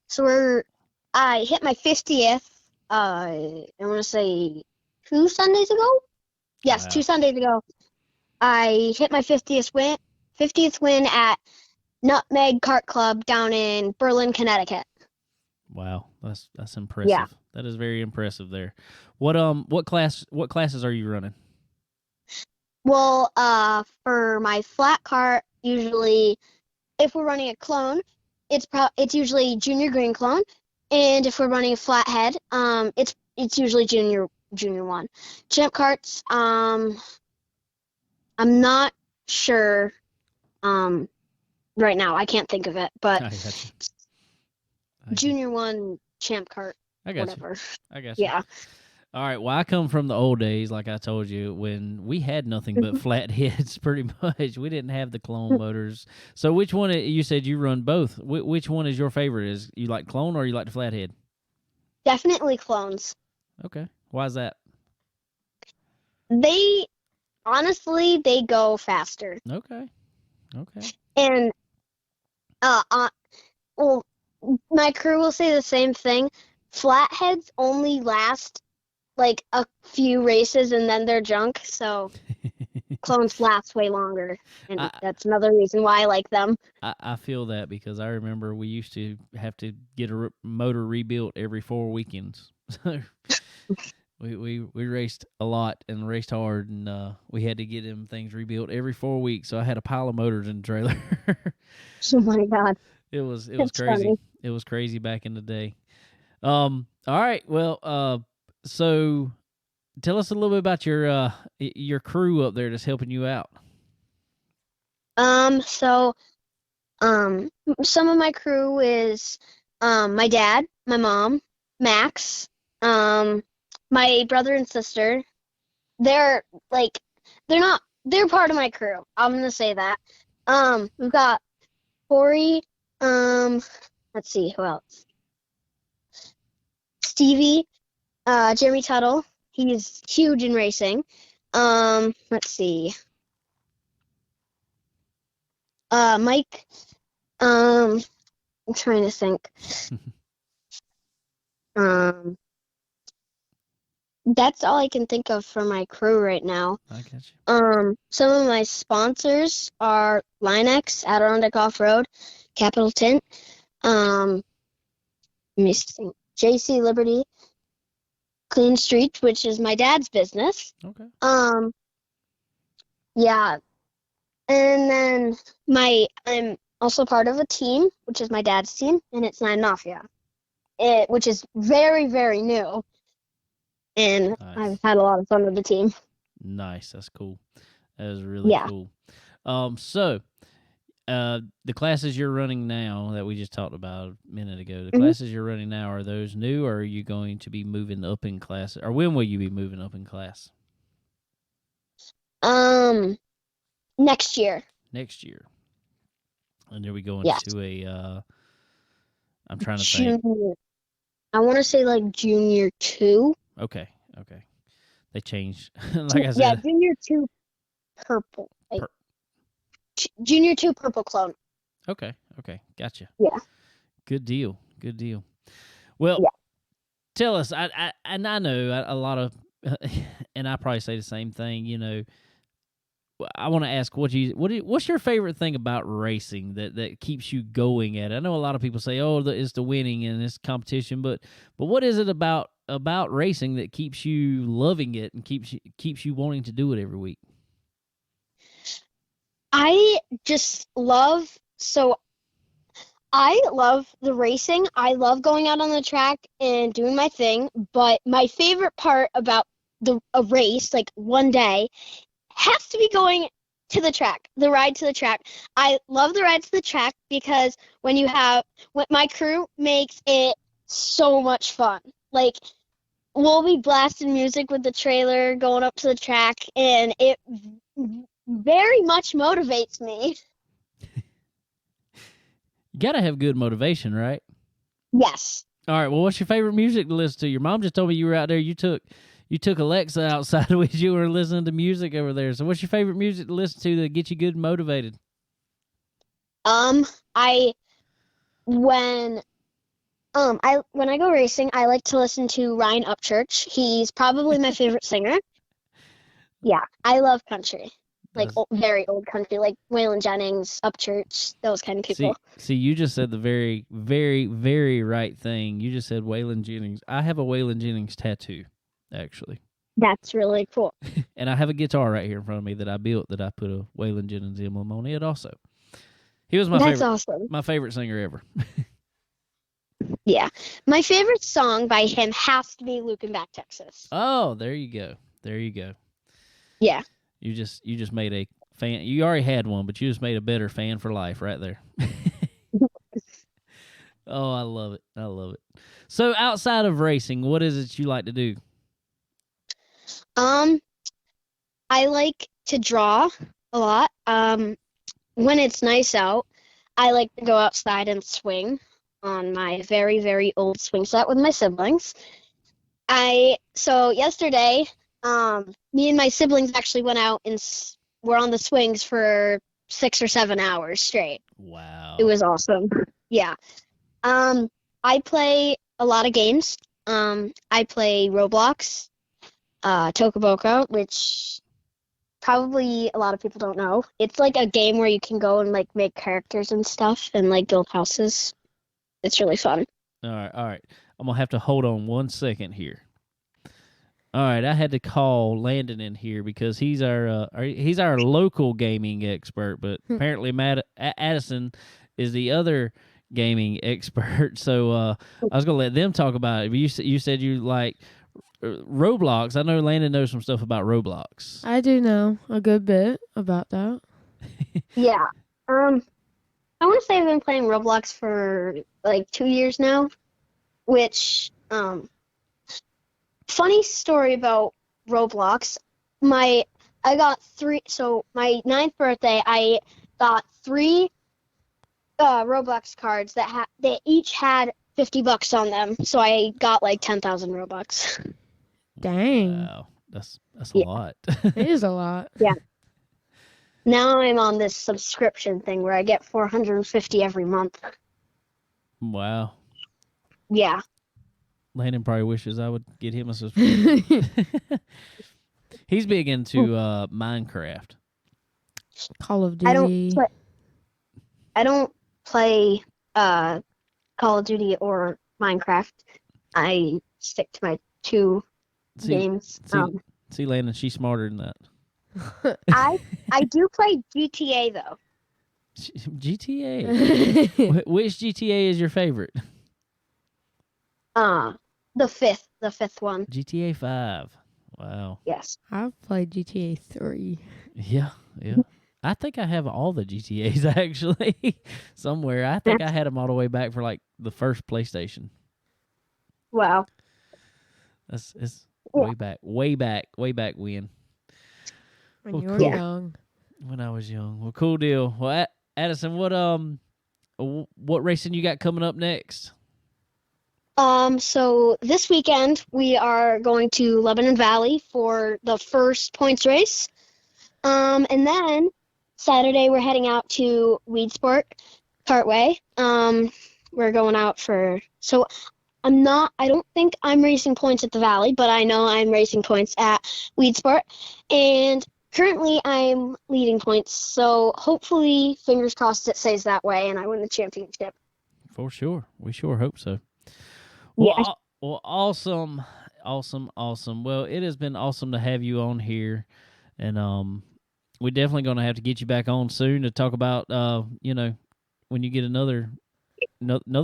Speaker 3: So I hit my 50th. I want to say 2 Sundays ago. Yes,
Speaker 1: Wow.
Speaker 3: 2 Sundays ago. I hit my 50th win at Nutmeg Kart Club down in Berlin, Connecticut.
Speaker 1: Wow, that's impressive.
Speaker 3: Yeah.
Speaker 1: That is very impressive there. What classes are you running?
Speaker 3: Well, for my flat cart, usually, if we're running a clone, it's usually junior green clone, and if we're running a flathead, it's usually junior 1. Champ carts, I'm not sure, right now. I can't think of it, but
Speaker 1: I got you.
Speaker 3: junior 1 champ cart.
Speaker 1: I got
Speaker 3: whatever.
Speaker 1: you. I got you.
Speaker 3: Yeah.
Speaker 1: All right. Well, I come from the old days, like I told you, when we had nothing but flat heads. Pretty much, we didn't have the clone motors. So, which one? You said you run both. Which one is your favorite? Is you like clone or you like the flathead?
Speaker 3: Definitely clones.
Speaker 1: Okay. Why is that?
Speaker 3: They honestly they go faster.
Speaker 1: Okay. Okay.
Speaker 3: And well, my crew will say the same thing. Flatheads only last like a few races and then they're junk, so clones last way longer, and that's another reason why I like them.
Speaker 1: I feel that because I remember we used to have to get a motor rebuilt every 4 weekends. So we raced a lot and raced hard, and we had to get them things rebuilt every 4 weeks. So I had a pile of motors in the trailer.
Speaker 3: Oh my God.
Speaker 1: It was
Speaker 3: That's
Speaker 1: crazy.
Speaker 3: funny.
Speaker 1: It was crazy back in the day. All right. Well, so tell us a little bit about your crew up there that's helping you out.
Speaker 3: So some of my crew is my dad, my mom, Max, my brother and sister. They're part of my crew. I'm gonna say that. We've got Corey, let's see, who else? Stevie, Jeremy Tuttle. He's huge in racing. Let's see. Mike, I'm trying to think. That's all I can think of for my crew right now.
Speaker 1: I got you.
Speaker 3: Some of my sponsors are Linex, Adirondack Off-Road, Capital Tint, let me think, JC Liberty, Clean Street, which is my dad's business.
Speaker 1: Okay.
Speaker 3: Yeah. And then I'm also part of a team, which is my dad's team, and it's Nine Mafia, which is very, very new. And
Speaker 1: Nice.
Speaker 3: I've had a lot of fun with the team.
Speaker 1: Nice. That's cool. That is really cool. So the classes you're running now that we just talked about a minute ago, the classes you're running now, are those new, or are you going to be moving up in class? Or when will you be moving up in class?
Speaker 3: Next year.
Speaker 1: Next year. And are we going
Speaker 3: Yes.
Speaker 1: to I'm trying to think.
Speaker 3: I want to say like junior 2.
Speaker 1: Okay. They changed. Like I said.
Speaker 3: Yeah, junior 2 purple. Junior 2 purple clone.
Speaker 1: Okay. Gotcha.
Speaker 3: Yeah.
Speaker 1: Good deal. Well, tell us. I know a lot of, and I probably say the same thing. You know, I want to ask what's your favorite thing about racing that keeps you going at it? I know a lot of people say, "Oh, it's the winning and it's competition," but what is it about racing that keeps you loving it and keeps you wanting to do it every week?
Speaker 3: I love the racing. I love going out on the track and doing my thing, but my favorite part about a race, like one day, has to be going to the track, the ride to the track. I love the ride to the track because when my crew makes it so much fun. Like, we'll be blasting music with the trailer going up to the track, and it very much motivates me.
Speaker 1: You gotta have good motivation, right?
Speaker 3: Yes.
Speaker 1: All right. Well, what's your favorite music to listen to? Your mom just told me you were out there. You took Alexa outside with you and were listening to music over there. So, what's your favorite music to listen to that gets you good and motivated?
Speaker 3: When I go racing, I like to listen to Ryan Upchurch. He's probably my favorite singer. Yeah, I love country. Like very old country, like Waylon Jennings, Upchurch, those kind of people.
Speaker 1: See, you just said the very, very, very right thing. You just said Waylon Jennings. I have a Waylon Jennings tattoo, actually.
Speaker 3: That's really cool.
Speaker 1: And I have a guitar right here in front of me that I built that I put a Waylon Jennings emblem on it also. He was
Speaker 3: That's awesome.
Speaker 1: My favorite singer ever.
Speaker 3: Yeah. My favorite song by him has to be Looking Back, Texas.
Speaker 1: Oh, there you go.
Speaker 3: Yeah.
Speaker 1: You just made a fan. You already had one, but you just made a better fan for life right there. Oh, I love it. I love it. So outside of racing, what is it you like to do?
Speaker 3: I like to draw a lot. When it's nice out, I like to go outside and swing on my very, very old swing set with my siblings. So yesterday, me and my siblings actually went out and were on the swings for 6 or 7 hours straight.
Speaker 1: Wow.
Speaker 3: It was awesome. Yeah. I play a lot of games. I play Roblox, Tokaboka, which probably a lot of people don't know. It's like a game where you can go and like make characters and stuff and like build houses. It's really fun.
Speaker 1: All right. I'm gonna have to hold on 1 second here. All right, I had to call Landon in here because he's our local gaming expert, but apparently Addison is the other gaming expert. So I was gonna let them talk about it. You said you like Roblox. I know Landon knows some stuff about Roblox.
Speaker 2: I do know a good bit about that.
Speaker 3: Yeah. I want to say I've been playing Roblox for like 2 years now, which funny story about Roblox. My 9th birthday, I got 3 Roblox cards that they each had $50 on them. So I got like 10,000 Robux.
Speaker 2: Dang.
Speaker 1: Wow, that's a lot.
Speaker 2: It is a lot.
Speaker 3: Yeah. Now I'm on this subscription thing where I get 450 every month.
Speaker 1: Wow.
Speaker 3: Yeah.
Speaker 1: Landon probably wishes I would get him a subscription. He's big into Minecraft.
Speaker 2: Call of Duty.
Speaker 3: I don't play Call of Duty or Minecraft. I stick to my 2 games.
Speaker 1: See, Landon, she's smarter than that.
Speaker 3: I do play GTA though.
Speaker 1: GTA. Which GTA is your favorite?
Speaker 3: The fifth one.
Speaker 1: GTA 5. Wow.
Speaker 3: Yes.
Speaker 2: I've played GTA 3.
Speaker 1: Yeah. I think I have all the GTAs actually somewhere. I think I had them all the way back for like the first PlayStation.
Speaker 3: Wow.
Speaker 1: It's way back when.
Speaker 2: When you were young.
Speaker 1: When I was young. Well, cool deal. Well, Addison, what racing you got coming up next?
Speaker 3: So this weekend we are going to Lebanon Valley for the first points race. And then Saturday we're heading out to Weedsport Cartway. We're going out so I don't think I'm racing points at the Valley, but I know I'm racing points at Weedsport. And currently I'm leading points, so hopefully, fingers crossed, it stays that way and I win the championship.
Speaker 1: For sure. We sure hope so. Well,
Speaker 3: Yeah.
Speaker 1: Well, awesome. Well, it has been awesome to have you on here, and we're definitely going to have to get you back on soon to talk about, when you get another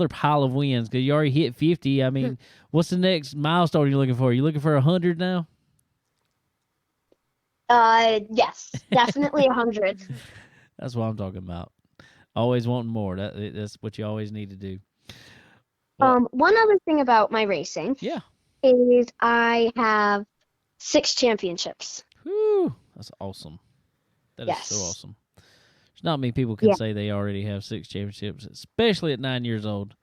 Speaker 1: pile of wins, because you already hit 50. I mean, what's the next milestone you're looking for? You looking for 100 now?
Speaker 3: Yes, definitely 100.
Speaker 1: That's what I'm talking about. Always wanting more. That's what you always need to do.
Speaker 3: One other thing about my racing is I have 6 championships.
Speaker 1: Whew, that's awesome. That is so awesome. There's not many people can say they already have 6 championships, especially at 9 years old.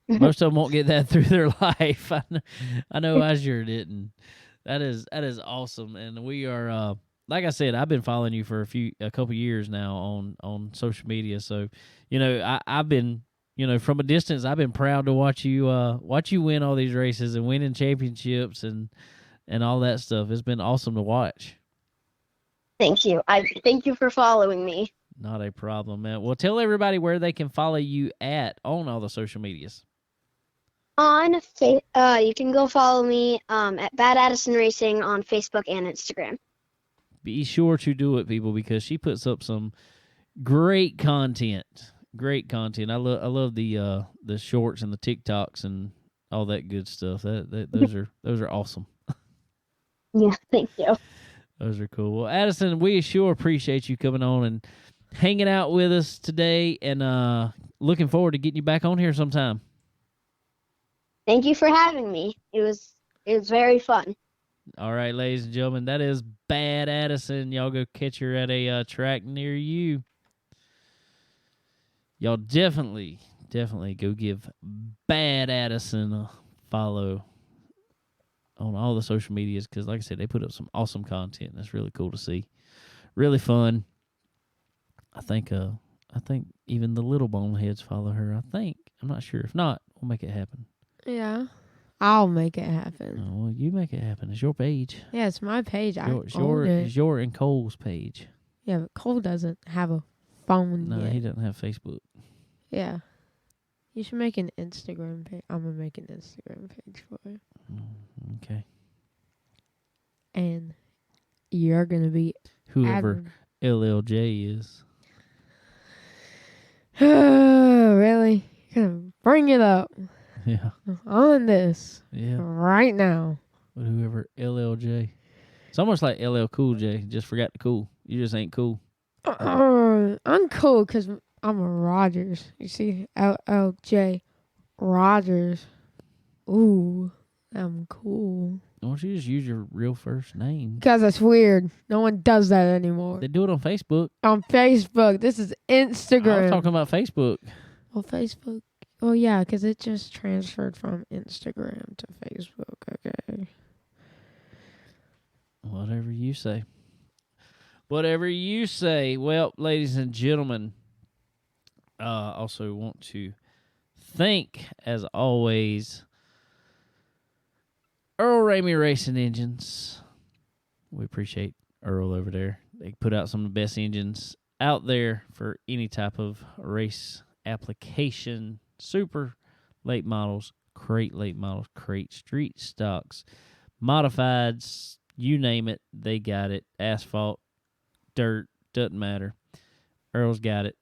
Speaker 1: Most of them won't get that through their life. I know I sure didn't. That is awesome, and we are like I said, I've been following you for a couple years now on social media. So, I've been, from a distance, I've been proud to watch you win all these races and winning championships and all that stuff. It's been awesome to watch.
Speaker 3: Thank you. Thank you for following me.
Speaker 1: Not a problem, man. Well, tell everybody where they can follow you on all the social medias.
Speaker 3: You can go follow me at Bad Addisyn Racing on Facebook and Instagram.
Speaker 1: Be sure to do it, people, because she puts up some great content. Great content. I love the shorts and the TikToks and all that good stuff. Those are awesome.
Speaker 3: Yeah, thank you.
Speaker 1: Those are cool. Well, Addison, we sure appreciate you coming on and hanging out with us today, and looking forward to getting you back on here sometime.
Speaker 3: Thank you for having me. It was very fun.
Speaker 1: All right, ladies and gentlemen, that is Bad Addisyn. Y'all go catch her at a track near you. Y'all definitely go give Bad Addisyn a follow on all the social medias because, like I said, they put up some awesome content. That's really cool to see. Really fun. I think even the little boneheads follow her. I'm not sure. If not, we'll make it happen.
Speaker 2: Yeah. I'll make it happen.
Speaker 1: Oh, well, you make it happen. It's your page.
Speaker 2: Yeah, it's my page.
Speaker 1: It's your and Cole's page.
Speaker 2: Yeah, but Cole doesn't have a phone
Speaker 1: No,
Speaker 2: yet.
Speaker 1: he doesn't have Facebook.
Speaker 2: Yeah. You should make an Instagram page. I'm going to make an Instagram page for it.
Speaker 1: Okay.
Speaker 2: And you're going to be...
Speaker 1: Whoever LLJ is.
Speaker 2: Oh, really? You're going to bring it up
Speaker 1: Yeah.
Speaker 2: on this
Speaker 1: Yeah.
Speaker 2: right now.
Speaker 1: But whoever LLJ. It's almost like LL Cool J. Just forgot the cool. You just ain't cool.
Speaker 2: I'm cool because I'm a Rogers. You see? LLJ Rogers. Ooh, I'm cool.
Speaker 1: Why don't you just use your real first name?
Speaker 2: Because it's weird. No one does that anymore.
Speaker 1: They do it on Facebook.
Speaker 2: On Facebook. This is Instagram.
Speaker 1: I was talking about Facebook.
Speaker 2: Well, Facebook. Oh, yeah, because it just transferred from Instagram to Facebook. Okay.
Speaker 1: Whatever you say. Whatever you say. Well, ladies and gentlemen, also want to thank, as always, Earl Ramey Racing Engines. We appreciate Earl over there. They put out some of the best engines out there for any type of race application. Super late models, crate late models, crate street stocks, modifieds, you name it, they got it. Asphalt, dirt, doesn't matter. Earl's got it.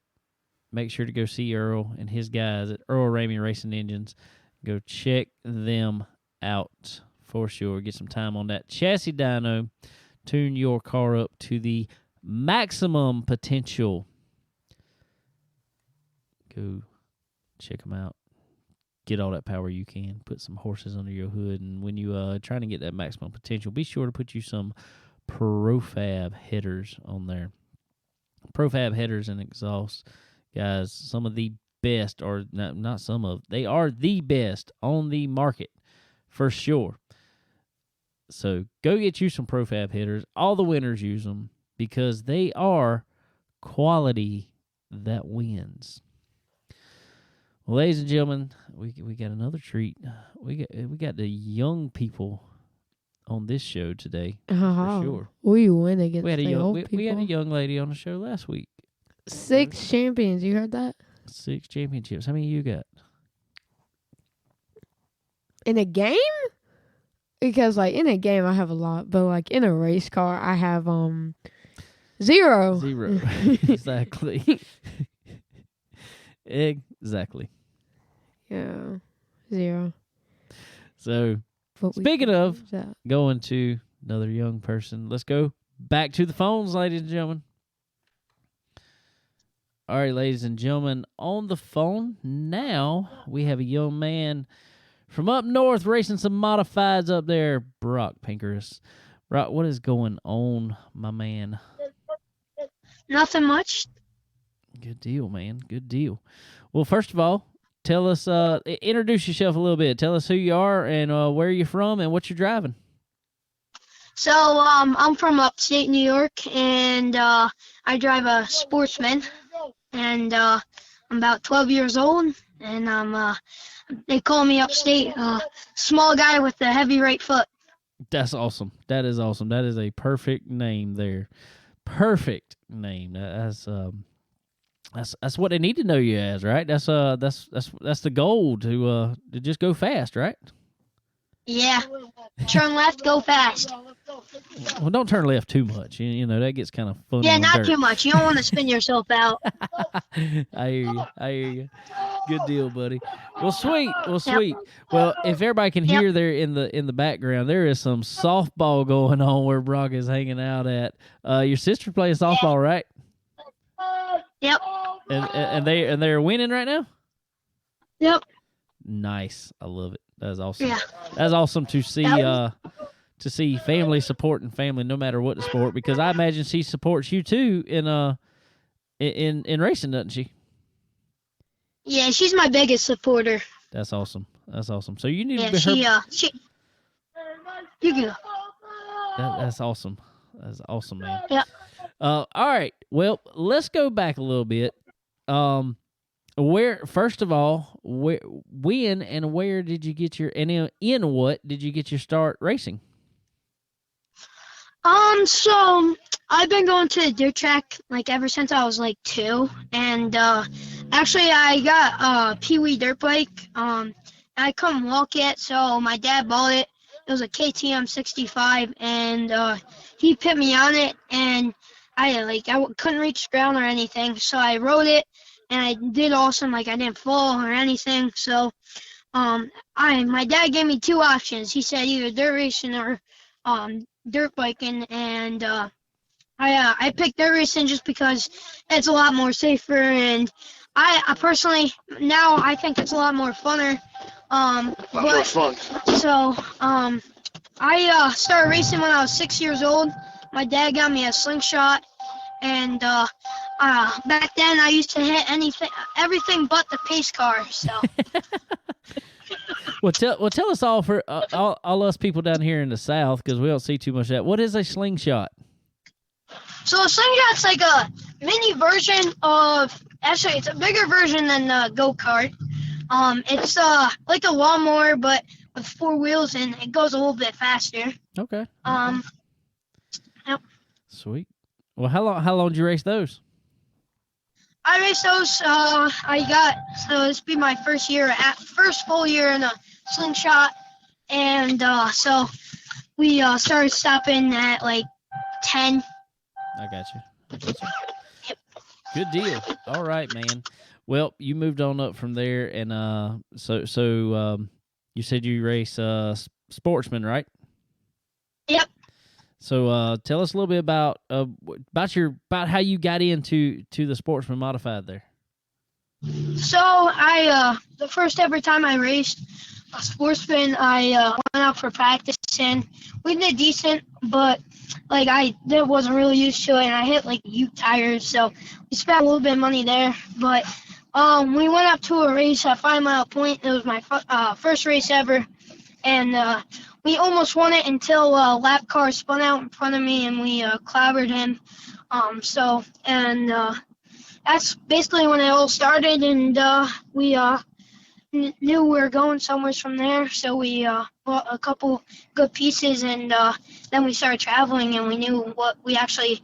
Speaker 1: Make sure to go see Earl and his guys at Earl Ramey Racing Engines. Go check them out for sure. Get some time on that chassis dyno. Tune your car up to the maximum potential. Go check them out. Get all that power you can. Put some horses under your hood. And when you trying to get that maximum potential, be sure to put you some Profab headers on there. Profab headers and exhausts. Guys, some of the best, or not some of, they are the best on the market for sure. So go get you some Profab headers. All the winners use them because they are quality that wins. Well, ladies and gentlemen, we got another treat. We got the young people on this show today for sure.
Speaker 2: We win against
Speaker 1: We had
Speaker 2: old people.
Speaker 1: we had a young lady on the show last week.
Speaker 2: 6 champions. You heard that?
Speaker 1: 6 championships. How many you got?
Speaker 2: In a game? Because like in a game I have a lot, but like in a race car I have 0.
Speaker 1: 0. Exactly. Exactly.
Speaker 2: Yeah. 0.
Speaker 1: So,
Speaker 2: But
Speaker 1: speaking of
Speaker 2: that.
Speaker 1: going to another young person, let's go back to the phones, ladies and gentlemen. All right, ladies and gentlemen, on the phone now, we have a young man from up north racing some modifieds up there, Brock Pinkerous. Brock, what is going on, my man?
Speaker 3: Nothing much.
Speaker 1: Good deal, man. Good deal. Well, first of all, tell us, introduce yourself a little bit. Tell us who you are and where you're from and what you're driving.
Speaker 3: So, I'm from upstate New York, and I drive a Sportsman, and I'm about 12 years old, and they call me upstate small guy with a heavy right foot.
Speaker 1: That's awesome. That is awesome. That is a perfect name there. Perfect name. That's what they need to know you as, right? That's the goal to just go fast, right?
Speaker 3: Yeah. Turn left, go fast.
Speaker 1: Well, don't turn left too much. You know that gets kind of funny.
Speaker 3: Yeah,
Speaker 1: on
Speaker 3: not
Speaker 1: dirt.
Speaker 3: too much. You don't want to spin yourself out.
Speaker 1: I hear you. Good deal, buddy. Well, sweet. Well, if everybody can hear there in the background, there is some softball going on where Brock is hanging out at. Your sister's playing softball, right?
Speaker 3: Yep.
Speaker 1: And they're winning right now.
Speaker 3: Yep.
Speaker 1: Nice. I love it. That's awesome.
Speaker 3: Yeah.
Speaker 1: That's awesome to see. To see family supporting family, no matter what the sport, because I imagine she supports you too in racing, doesn't she?
Speaker 3: Yeah, she's my biggest supporter.
Speaker 1: That's awesome. That's awesome. So you need
Speaker 3: Yeah,
Speaker 1: to be her.
Speaker 3: You can go.
Speaker 1: That's awesome. That's awesome, man.
Speaker 3: Yeah.
Speaker 1: All right. Well, let's go back a little bit. First of all, when and where did you get your, and in what did you get your start racing?
Speaker 3: So I've been going to the dirt track like ever since I was like 2, and actually I got a Pee-wee dirt bike. I couldn't walk it, so my dad bought it. It was a KTM 65, and he put me on it, and I couldn't reach the ground or anything, so I rode it, and I did awesome. Like, I didn't fall or anything. So my dad gave me 2 options. He said either dirt racing or dirt biking, and I picked dirt racing just because it's a lot more safer, and I personally now I think it's a lot more funner. More fun. So I started racing when I was 6 years old. My dad got me a Slingshot, and back then I used to hit everything but the pace car. So.
Speaker 1: Well, tell us all, for all us people down here in the South, because we don't see too much of that. What is a Slingshot?
Speaker 3: So a Slingshot's like a mini version of, actually it's a bigger version than the go-kart. It's like a lawnmower, but with 4 wheels, and it goes a little bit faster.
Speaker 1: Okay.
Speaker 3: Yep.
Speaker 1: Sweet. Well, how long did you race those?
Speaker 3: I raced those. So this will be my first full year in a Slingshot, and so we started stopping at like 10.
Speaker 1: I got you. Yep. Good deal. All right, man. Well, you moved on up from there, and so you said you race Sportsman, right?
Speaker 3: Yep.
Speaker 1: So tell us a little bit about how you got into the Sportsman Modified there.
Speaker 3: So the first ever time I raced a Sportsman, I went out for practice, and we did decent, but like I wasn't really used to it, and I hit like Ute tires, so we spent a little bit of money there. But we went up to a race at 5 Mile Point. It was my first race ever, and we almost won it until a lap car spun out in front of me, and we clobbered him. That's basically when it all started, and we knew we were going somewhere from there, so we bought a couple good pieces, and then we started traveling, and we knew what we actually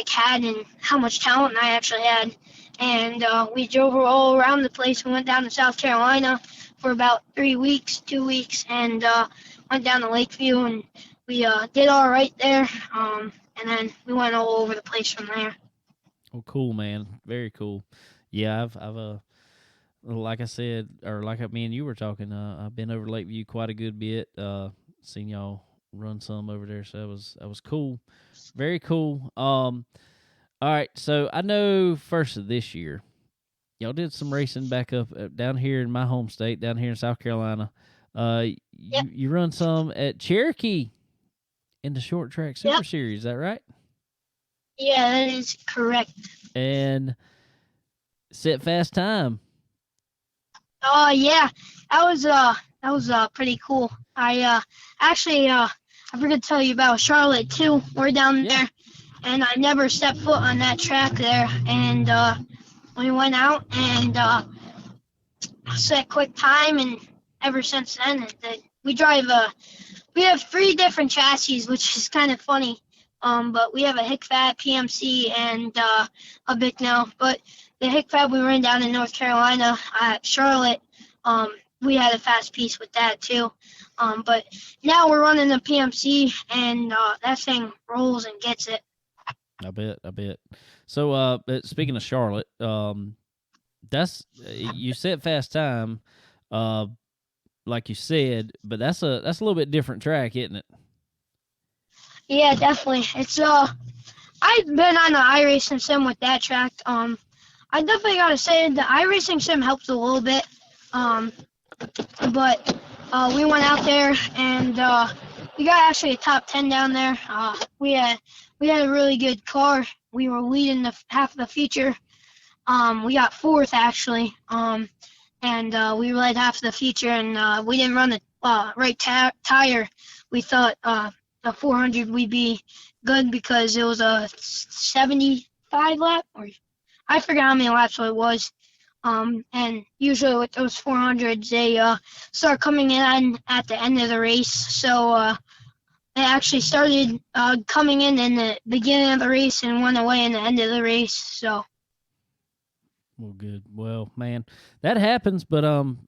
Speaker 3: had and how much talent I actually had. And we drove all around the place. We went down to South Carolina for about 2 weeks, and went down to Lakeview, and we did all right there. And then we went all over the place from there.
Speaker 1: Oh, cool, man. Very cool. Yeah, I've like I said, or like me and you were talking, I've been over Lakeview quite a good bit. Seen y'all run some over there, so that was cool. Very cool. All right, so I know first of this year, y'all did some racing back up down here in my home state, down here in South Carolina.
Speaker 3: Yep.
Speaker 1: You run some at Cherokee in the Short Track Super Series, is that right?
Speaker 3: Yeah, that is correct.
Speaker 1: And set fast time.
Speaker 3: Yeah, that was pretty cool. I forgot to tell you about Charlotte too. We're down there, and I never stepped foot on that track there. And we went out and set quick time, and ever since then, we have 3 different chassis, which is kind of funny. But we have a Hickfat, PMC, and a Bicknell. But the Hickfat we ran down in North Carolina at Charlotte, we had a fast piece with that too. But now we're running the PMC, and that thing rolls and gets it.
Speaker 1: I bet. So, speaking of Charlotte, that's you set fast time, like you said, but that's a little bit different track, isn't it?
Speaker 3: Yeah, definitely. It's I've been on the iRacing sim with that track. I definitely gotta say the iRacing sim helps a little bit. But we went out there and we got actually a top 10 down there. We had a really good car. We were leading half of the feature. We got fourth actually. And we led half of the feature, and we didn't run the right tire. We thought the 400 would be good because it was a 75 lap, or I forgot how many laps it was. And usually with those 400s, they start coming in at the end of the race. So they actually started coming in the beginning of the race and went away in the end of the race. So.
Speaker 1: Well, good. Well, man, that happens, but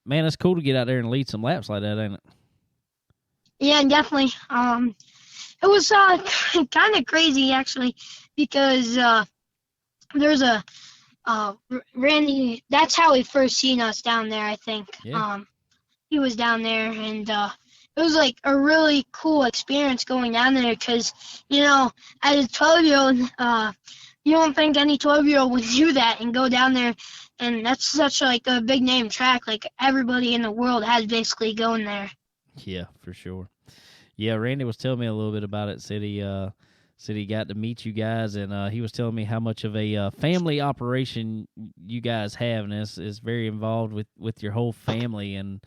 Speaker 1: man, it's cool to get out there and lead some laps like that, ain't it?
Speaker 3: Yeah, definitely. It was kind of crazy actually, because there's a Randy. That's how he first seen us down there, I think.
Speaker 1: Yeah.
Speaker 3: He was down there, and it was like a really cool experience going down there, because as a 12-year-old. You don't think any 12-year-old would do that and go down there, and that's such like a big name track. Like everybody in the world has basically going there.
Speaker 1: Yeah, for sure. Yeah, Randy was telling me a little bit about it. Said he got to meet you guys, and he was telling me how much of a family operation you guys have, and is very involved with your whole family, and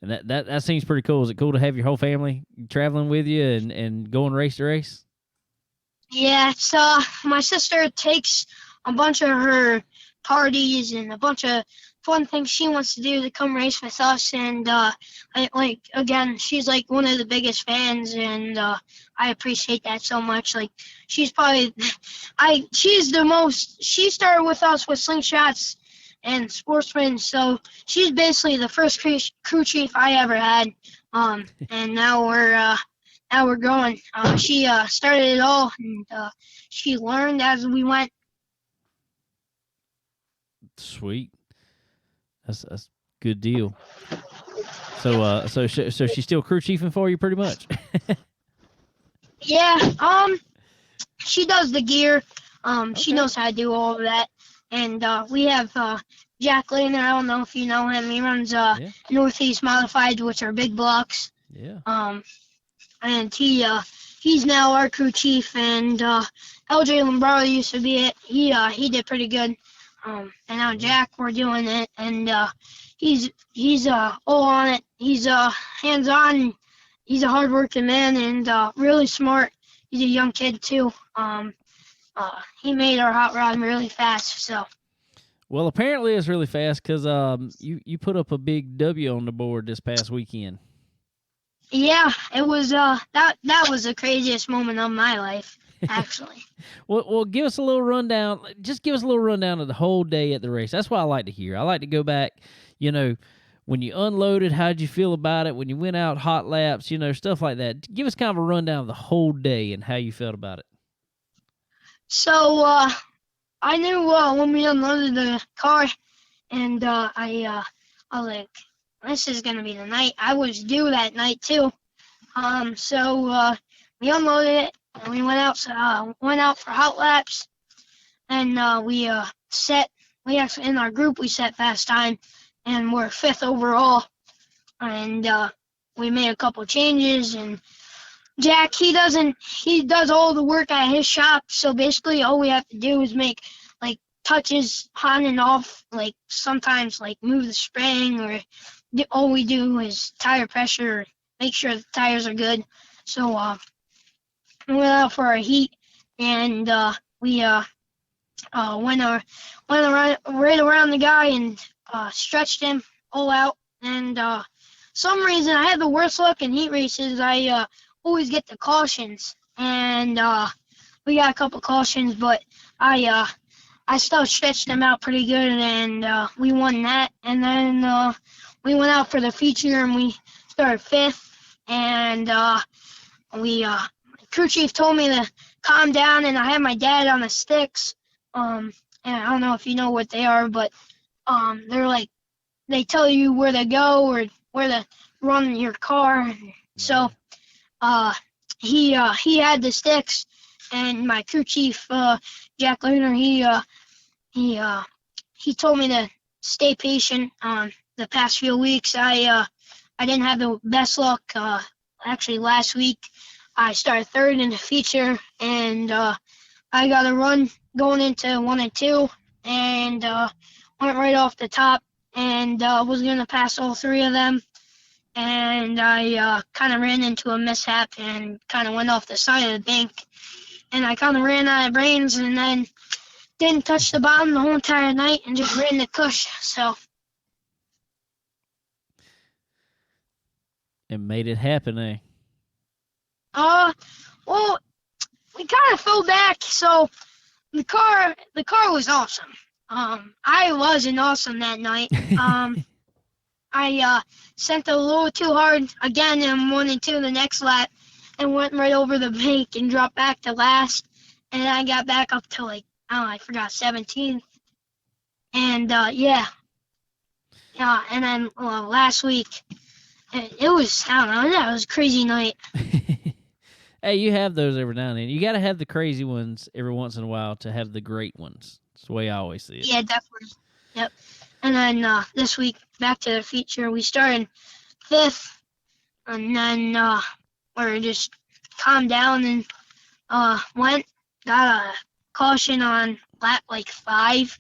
Speaker 1: that seems pretty cool. Is it cool to have your whole family traveling with you and going race to race?
Speaker 3: Yeah, so my sister takes a bunch of her parties and a bunch of fun things she wants to do to come race with us, and again, she's like one of the biggest fans, and I appreciate that so much. Like she's probably she started with us with Slingshots and Sportsmen, so she's basically the first crew chief I ever had, and now we're going. She started it all, and she learned as we went.
Speaker 1: Sweet, that's a good deal. So she's still crew chiefing for you, pretty much.
Speaker 3: Yeah. She does the gear. Okay. She knows how to do all of that, and we have Jack Landon. I don't know if you know him. He runs Northeast Modified, which are big blocks.
Speaker 1: Yeah.
Speaker 3: And he's now our crew chief, and LJ Lombardo used to be it. He did pretty good. And now Jack, we're doing it, and he's all on it. He's hands-on. He's a hard-working man and really smart. He's a young kid too. He made our hot rod really fast. So.
Speaker 1: Well, apparently it's really fast because you put up a big W on the board this past weekend.
Speaker 3: Yeah, it was that was the craziest moment of my life, actually.
Speaker 1: Well, give us a little rundown. Just give us a little rundown of the whole day at the race. That's what I like to hear. I like to go back, when you unloaded, how did you feel about it? When you went out hot laps, stuff like that. Give us kind of a rundown of the whole day and how you felt about it.
Speaker 3: So, I knew when we unloaded the car, and I was like, this is going to be the night. I was due that night, too. So we unloaded it, and we went out for hot laps, and we actually, in our group, we set fast time, and we're 5th overall, and we made a couple changes, and Jack, he does all the work at his shop, so basically all we have to do is make, touches on and off, sometimes, move the spring, or all we do is tire pressure, make sure the tires are good. So we went out for our heat, and we went right around the guy and stretched him all out. And some reason I had the worst luck in heat races. I always get the cautions, and we got a couple cautions, but I still stretched them out pretty good, and we won that. And then we went out for the feature, and we started 5th, and crew chief told me to calm down, and I had my dad on the sticks, and I don't know if you know what they are, but they're they tell you where to go or where to run your car. So he had the sticks, and my crew chief, Jack Lunar, he told me to stay patient.
Speaker 4: the past few weeks. I didn't have the best luck. Actually, last week I started third in the feature, and I got a run going into 1 and 2, and went right off the top, and was going to pass all three of them. And I kind of ran into a mishap and kind of went off the side of the bank. And I kind of ran out of brains and then didn't touch the bottom the whole entire night and just ran the cush. So.
Speaker 1: It made it happen, eh?
Speaker 4: Well, we kind of fell back, so the car was awesome. I wasn't awesome that night. I sent it a little too hard again in 1 and 2 the next lap and went right over the bank and dropped back to last. And I got back up to I forgot 17th. And yeah. And then last week, it was, I don't know, that was a crazy night.
Speaker 1: Hey, you have those every now and then. You got to have the crazy ones every once in a while to have the great ones. That's the way I always see it.
Speaker 4: Yeah, definitely. Yep. And then this week, back to the feature, we started 5th, and then we just calmed down and got a caution on lap 5,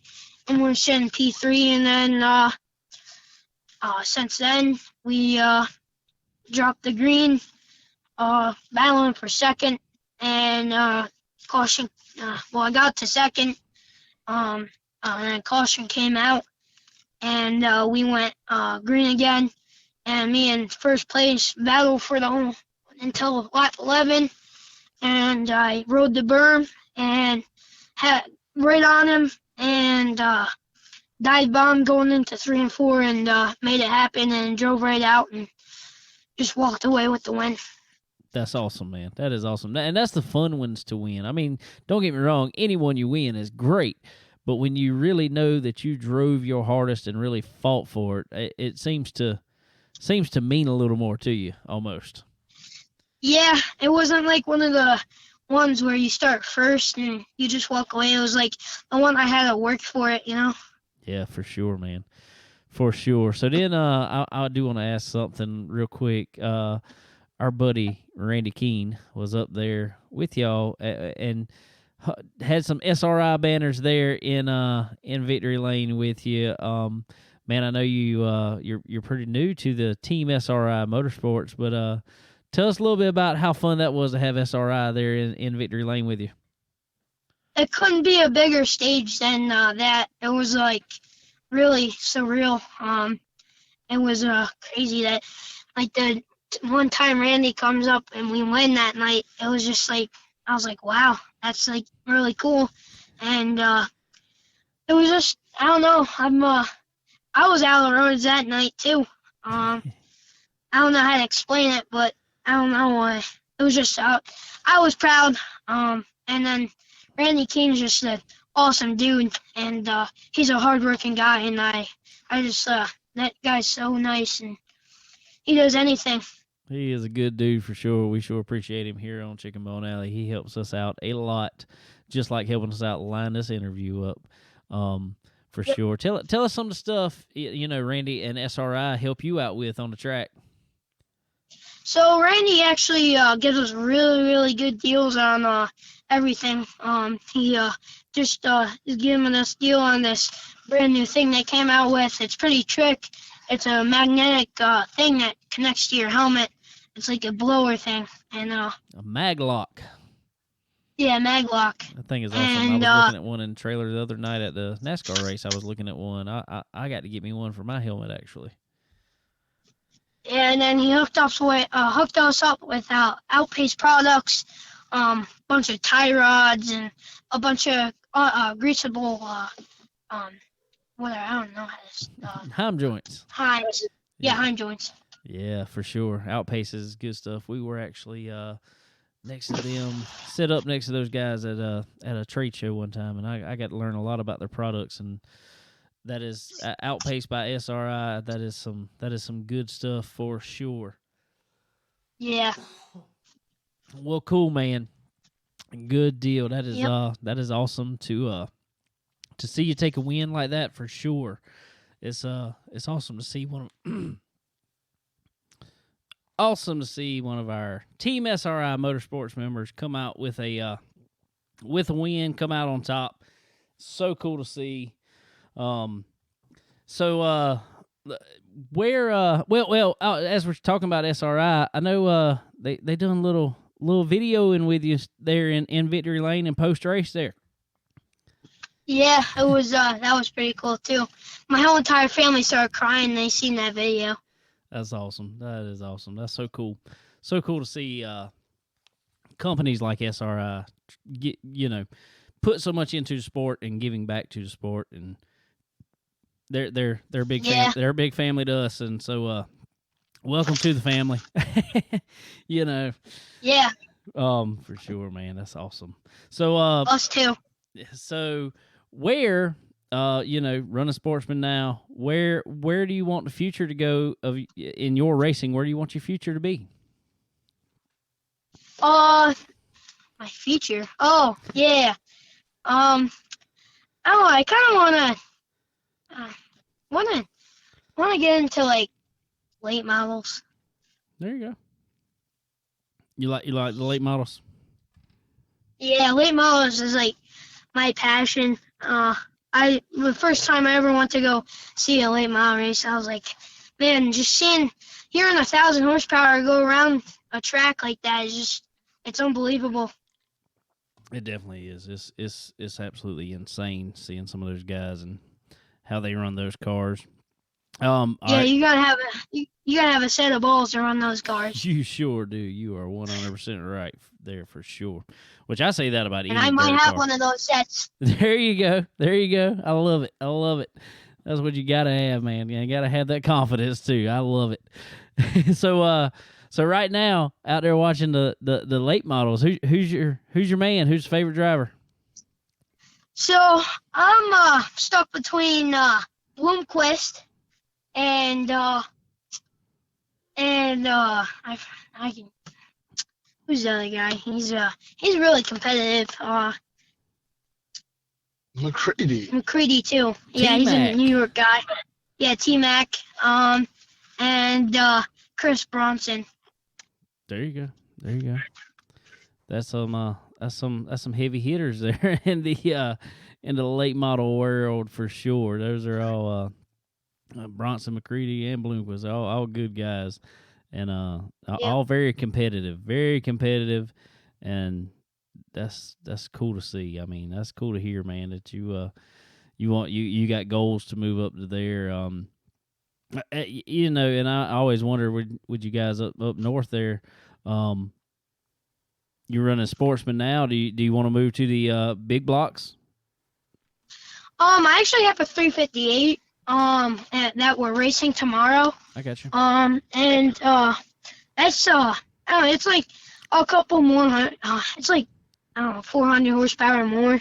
Speaker 4: and we're sitting P3, and then since then we dropped the green, battling for second, and caution. I got to second, and then caution came out. And we went green again, and me in first place battled for the whole until lap 11, and I rode the berm and had right on him and dive bomb going into 3 and 4 and made it happen and drove right out and just walked away with the win.
Speaker 1: That's awesome, man. That is awesome, and that's the fun ones to win. I mean, don't get me wrong, anyone you win is great. But when you really know that you drove your hardest and really fought for it, it seems to mean a little more to you, almost.
Speaker 4: Yeah, it wasn't like one of the ones where you start first and you just walk away. It was like the one I had to work for it, you know?
Speaker 1: Yeah, for sure, man. For sure. So then I do want to ask something real quick. Our buddy Randy Keene was up there with y'all and had some SRI banners there in Victory Lane with you. Man, I know you're pretty new to the Team SRI Motorsports, but tell us a little bit about how fun that was to have SRI there in Victory Lane with you.
Speaker 4: It couldn't be a bigger stage than that. It was really surreal. It was crazy that the one time Randy comes up and we win that night. It was just I was like, wow, that's really cool. And it was just, I don't know, I was out on the roads that night too. I don't know how to explain it, but I don't know why. It was just, I was proud. And then Randy King's just an awesome dude, and he's a hardworking guy, and I just, that guy's so nice, and he does anything.
Speaker 1: He is a good dude for sure. We sure appreciate him here on Chicken Bone Alley. He helps us out a lot, just like helping us out line this interview up, for sure. Tell us some of the stuff, Randy and SRI help you out with on the track.
Speaker 4: So Randy actually gives us really, really good deals on everything. He just is giving us a deal on this brand new thing they came out with. It's pretty trick. It's a magnetic thing that connects to your helmet. It's like a blower thing, and a
Speaker 1: mag lock.
Speaker 4: Yeah, mag lock.
Speaker 1: That thing is awesome. And, I was looking at one in the trailer the other night at the NASCAR race. I was looking at one. I got to get me one for my helmet actually.
Speaker 4: Yeah, and then he hooked us up with Outpace products, bunch of tie rods and a bunch of greasable whatever, I don't know how to
Speaker 1: Heim joints.
Speaker 4: Heim joints.
Speaker 1: Yeah, for sure. Outpace is good stuff. We were actually next to them, set up next to those guys at a trade show one time, and I got to learn a lot about their products, and that is Outpace by SRI. That is some good stuff for sure.
Speaker 4: Yeah.
Speaker 1: Well, cool, man. Good deal. That is awesome to see you take a win like that for sure. it's awesome to see awesome to see one of our Team SRI Motorsports members come out with a win, come out on top. So cool to see. As we're talking about SRI, I know they done a little videoing with you there in Victory Lane and post race there.
Speaker 4: Yeah, it was that was pretty cool too. My whole entire family started crying when they seen that video.
Speaker 1: That's awesome. That is awesome. That's so cool. So cool to see companies like SRI put so much into the sport and giving back to the sport, and they're a big they're a big family to us, and so welcome to the family.
Speaker 4: Yeah.
Speaker 1: For sure, man. That's awesome. So
Speaker 4: Us too.
Speaker 1: So where running Sportsman now, where do you want the future to go in your racing? Where do you want your future to be?
Speaker 4: My future. Oh, yeah. I kind of wanna get into like late models.
Speaker 1: There you go. You like the late models?
Speaker 4: Yeah, late models is like my passion. The first time I ever went to go see a late model race, I was like, man, just hearing 1,000 horsepower go around a track like that is just, it's unbelievable.
Speaker 1: It definitely is. It's absolutely insane seeing some of those guys and how they run those cars.
Speaker 4: Yeah, you gotta have a set of balls to run those cars.
Speaker 1: You sure do. You are 100% right there for sure. Which I say that about any.
Speaker 4: And I might have one of those sets.
Speaker 1: There you go. I love it. That's what you gotta have, man. You gotta have that confidence too. I love it. So right now out there watching the late models, who's your man? Who's your favorite driver?
Speaker 4: So I'm stuck between Bloomquist and I can. Who's the other guy? He's really competitive. McCready too. Yeah, he's a New York guy. Yeah, T-Mac. And Chris Bronson.
Speaker 1: There you go. That's some heavy hitters there in the late model world for sure. Those are all Bronson, McCready, and Bloomquist, all good guys, and all very competitive, and that's cool to see. I mean, that's cool to hear, man. That you got goals to move up to there. And I always wonder, would you guys up north there? You're running Sportsman now. Do you want to move to the big blocks?
Speaker 4: I actually have a 358. That we're racing tomorrow.
Speaker 1: I got you.
Speaker 4: And that's I don't know, it's like a couple more. It's like 400 horsepower more,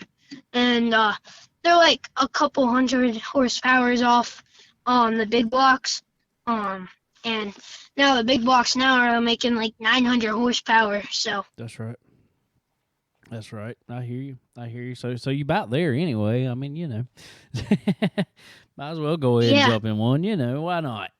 Speaker 4: and they're like a couple hundred horsepowers off on the big blocks. And now the big blocks now are making like 900 horsepower. So
Speaker 1: that's right. I hear you. So you about there anyway. I mean, might as well go ahead and jump in one. Why not?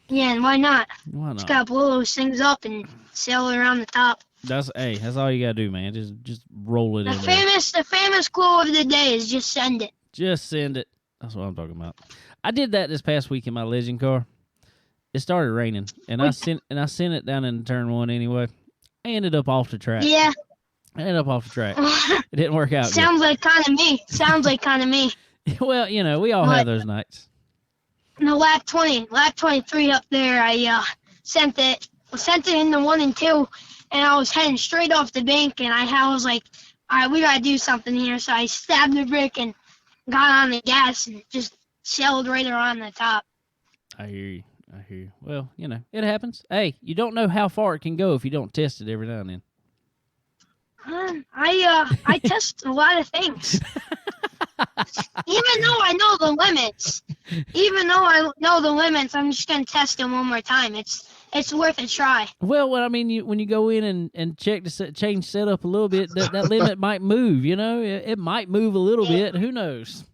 Speaker 4: Yeah, and why not? Just gotta blow those things up and sail it around the top.
Speaker 1: That's all you gotta do, man. Just roll it in there.
Speaker 4: The famous quote of the day is just send it.
Speaker 1: Just send it. That's what I'm talking about. I did that this past week in my Legend car. It started raining, and I sent it down in turn one anyway. I ended up off the track.
Speaker 4: Yeah.
Speaker 1: I ended up off the track. It didn't work out.
Speaker 4: Sounds like kind of me.
Speaker 1: Well, we all have those nights.
Speaker 4: No, lap 23 up there, I sent it in the 1 and 2, and I was heading straight off the bank, and I was like, all right, we got to do something here. So I stabbed the brake and got on the gas and just sailed right around the top.
Speaker 1: I hear you. Well, it happens. Hey, you don't know how far it can go if you don't test it every now and then.
Speaker 4: I test a lot of things. Even though I know the limits, I'm just gonna test them one more time. It's worth a try.
Speaker 1: Well, I mean, when you go in and check to change setup a little bit, that limit might move. It might move a little bit. Who knows?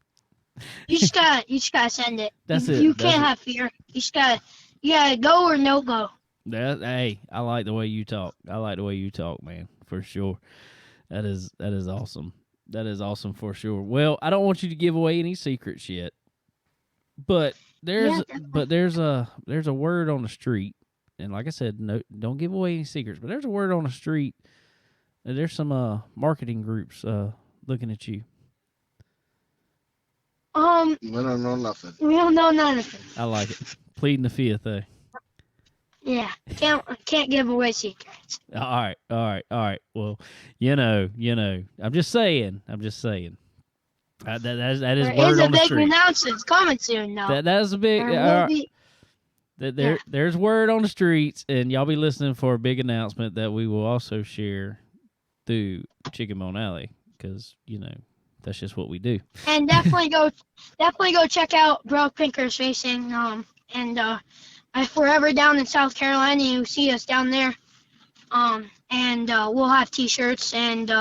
Speaker 4: You just gotta send it.
Speaker 1: That's
Speaker 4: You
Speaker 1: it.
Speaker 4: can't have fear. You gotta go or no go.
Speaker 1: Hey, I like the way you talk. Man, for sure. That is awesome. That is awesome for sure. Well, I don't want you to give away any secrets yet, but there's a word on the street, and like I said, no, don't give away any secrets. But there's a word on the street. And there's some marketing groups looking at you.
Speaker 5: We don't know nothing.
Speaker 4: We don't know nothing.
Speaker 1: I like it. Pleading the fifth, eh?
Speaker 4: Yeah, can't give away secrets.
Speaker 1: All right. Well, you know. I'm just saying. That is
Speaker 4: There
Speaker 1: word
Speaker 4: is
Speaker 1: on
Speaker 4: a
Speaker 1: the
Speaker 4: big
Speaker 1: street.
Speaker 4: announcement coming soon, though.
Speaker 1: That is a big.
Speaker 4: There will be.
Speaker 1: There's word on the streets, and y'all be listening for a big announcement that we will also share through Chicken Bone Alley, because that's just what we do.
Speaker 4: And definitely go check out Bro Pinkerous Racing. And if we're ever down in South Carolina, you see us down there. And we'll have T-shirts, and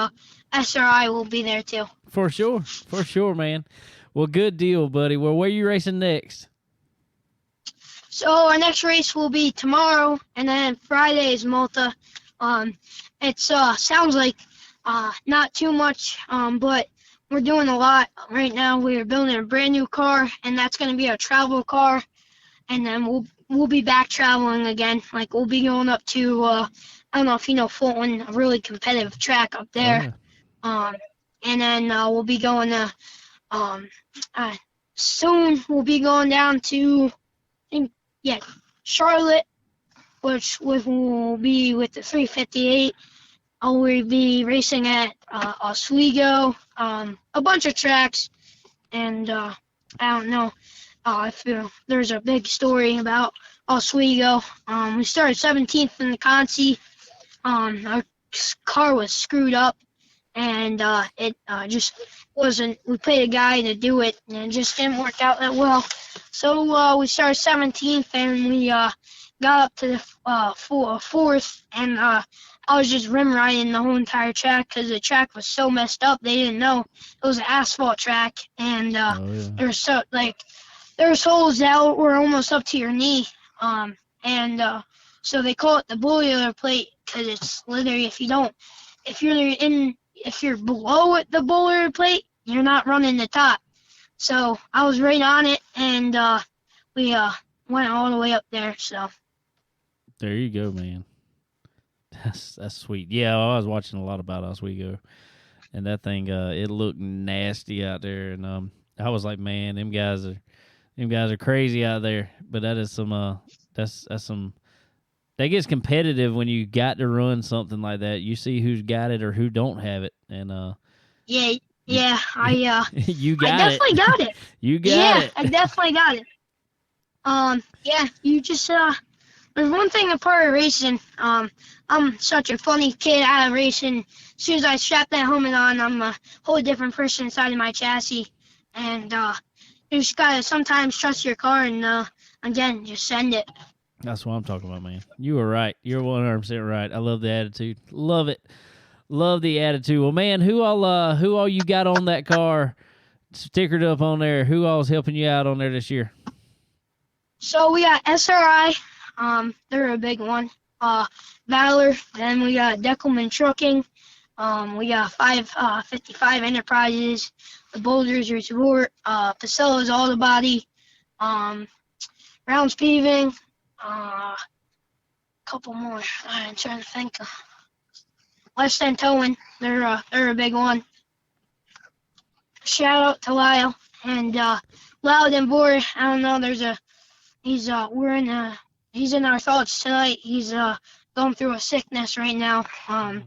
Speaker 4: SRI will be there too.
Speaker 1: For sure, man. Well, good deal, buddy. Well, where are you racing next?
Speaker 4: So our next race will be tomorrow, and then Friday is Malta. It sounds like not too much, but we're doing a lot right now. We are building a brand new car, and that's going to be our travel car. And then we'll be back traveling again. Like, we'll be going up to I don't know if you know Fulton, a really competitive track up there.
Speaker 1: Oh, yeah.
Speaker 4: And then we'll be going to soon. We'll be going down to Charlotte, which will be with the 358. We'll be racing at Oswego, a bunch of tracks, and I don't know if there's a big story about Oswego. We started 17th in the Consi. Our car was screwed up, and it just wasn't. We paid a guy to do it, and it just didn't work out that well. So we started 17th, and we got up to the fourth, and I was just rim riding the whole entire track because the track was so messed up. They didn't know it was an asphalt track, and there's holes that were almost up to your knee, and so they call it the boilerplate because it's literally if you're below the boilerplate, you're not running the top. So I was right on it, and we went all the way up there. So
Speaker 1: there you go, man. That's sweet. Yeah, I was watching a lot about Oswego, and that thing it looked nasty out there, and I was like, man, them guys are crazy out there. But that is some that's some that gets competitive when you got to run something like that. You see who's got it or who don't have it, and
Speaker 4: yeah, I
Speaker 1: you got
Speaker 4: I definitely
Speaker 1: it.
Speaker 4: got it.
Speaker 1: You got it.
Speaker 4: Yeah, I definitely got it. Yeah, you just there's one thing apart of racing. I'm such a funny kid out of racing. As soon as I strap that helmet on, I'm a whole different person inside of my chassis. And you just gotta sometimes trust your car and again, just send it.
Speaker 1: That's what I'm talking about, man. You were right. You're 100% right. I love the attitude. Love it. Love the attitude. Well, man, who all you got on that car stickered up on there? Who all's helping you out on there this year?
Speaker 4: So we got SRI. They're a big one. Valor. Then we got Deckelman Trucking. We got 555 Enterprises. The Boulders Resort. Pacella's Auto Body. Rounds Paving. Couple more. I'm trying to think. West End Towing. They're a big one. Shout out to Lyle and Loud and Board. I don't know. He's in our thoughts tonight. He's going through a sickness right now. And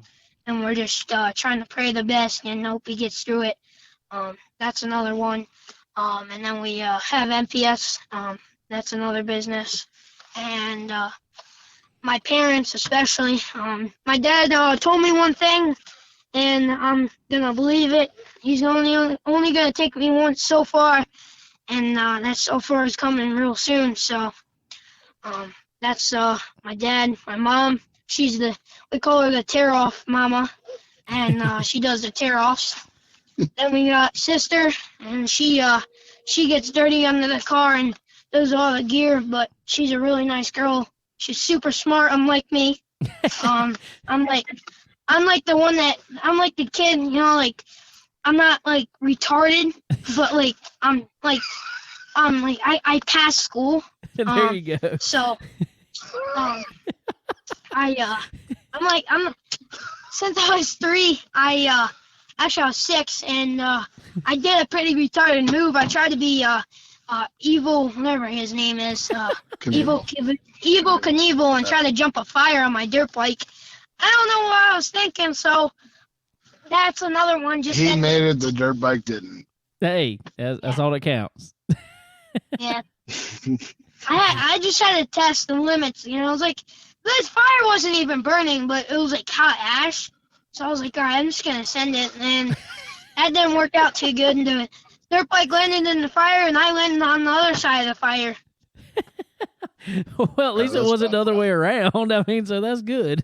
Speaker 4: we're just trying to pray the best and hope he gets through it. That's another one. And then we have MPS. That's another business. And my parents especially. My dad told me one thing, and I'm gonna believe it. He's only gonna take me once so far, and that so far is coming real soon. So that's my dad. My mom, we call her the tear off mama, and she does the tear offs. Then we got sister, and she she gets dirty under the car and does all the gear, but she's a really nice girl. She's super smart, unlike me. I'm like the kid, you know, like I'm not like retarded, but like I passed school.
Speaker 1: There you go.
Speaker 4: So since I was 3, actually I was 6, and I did a pretty retarded move. I tried to be evil, whatever his name is, evil Knievel, and try to jump a fire on my dirt bike. I don't know what I was thinking, so that's another one. Just
Speaker 5: he made it, the dirt bike didn't.
Speaker 1: Hey, that's all that counts.
Speaker 4: Yeah. I just had to test the limits, you know. I was like, this fire wasn't even burning, but it was like hot ash. So I was like, all right, I'm just going to send it. And that didn't work out too good. And the dirt bike landed in the fire, and I landed on the other side of the fire.
Speaker 1: Well, at least it wasn't the other way around. I mean, so that's good.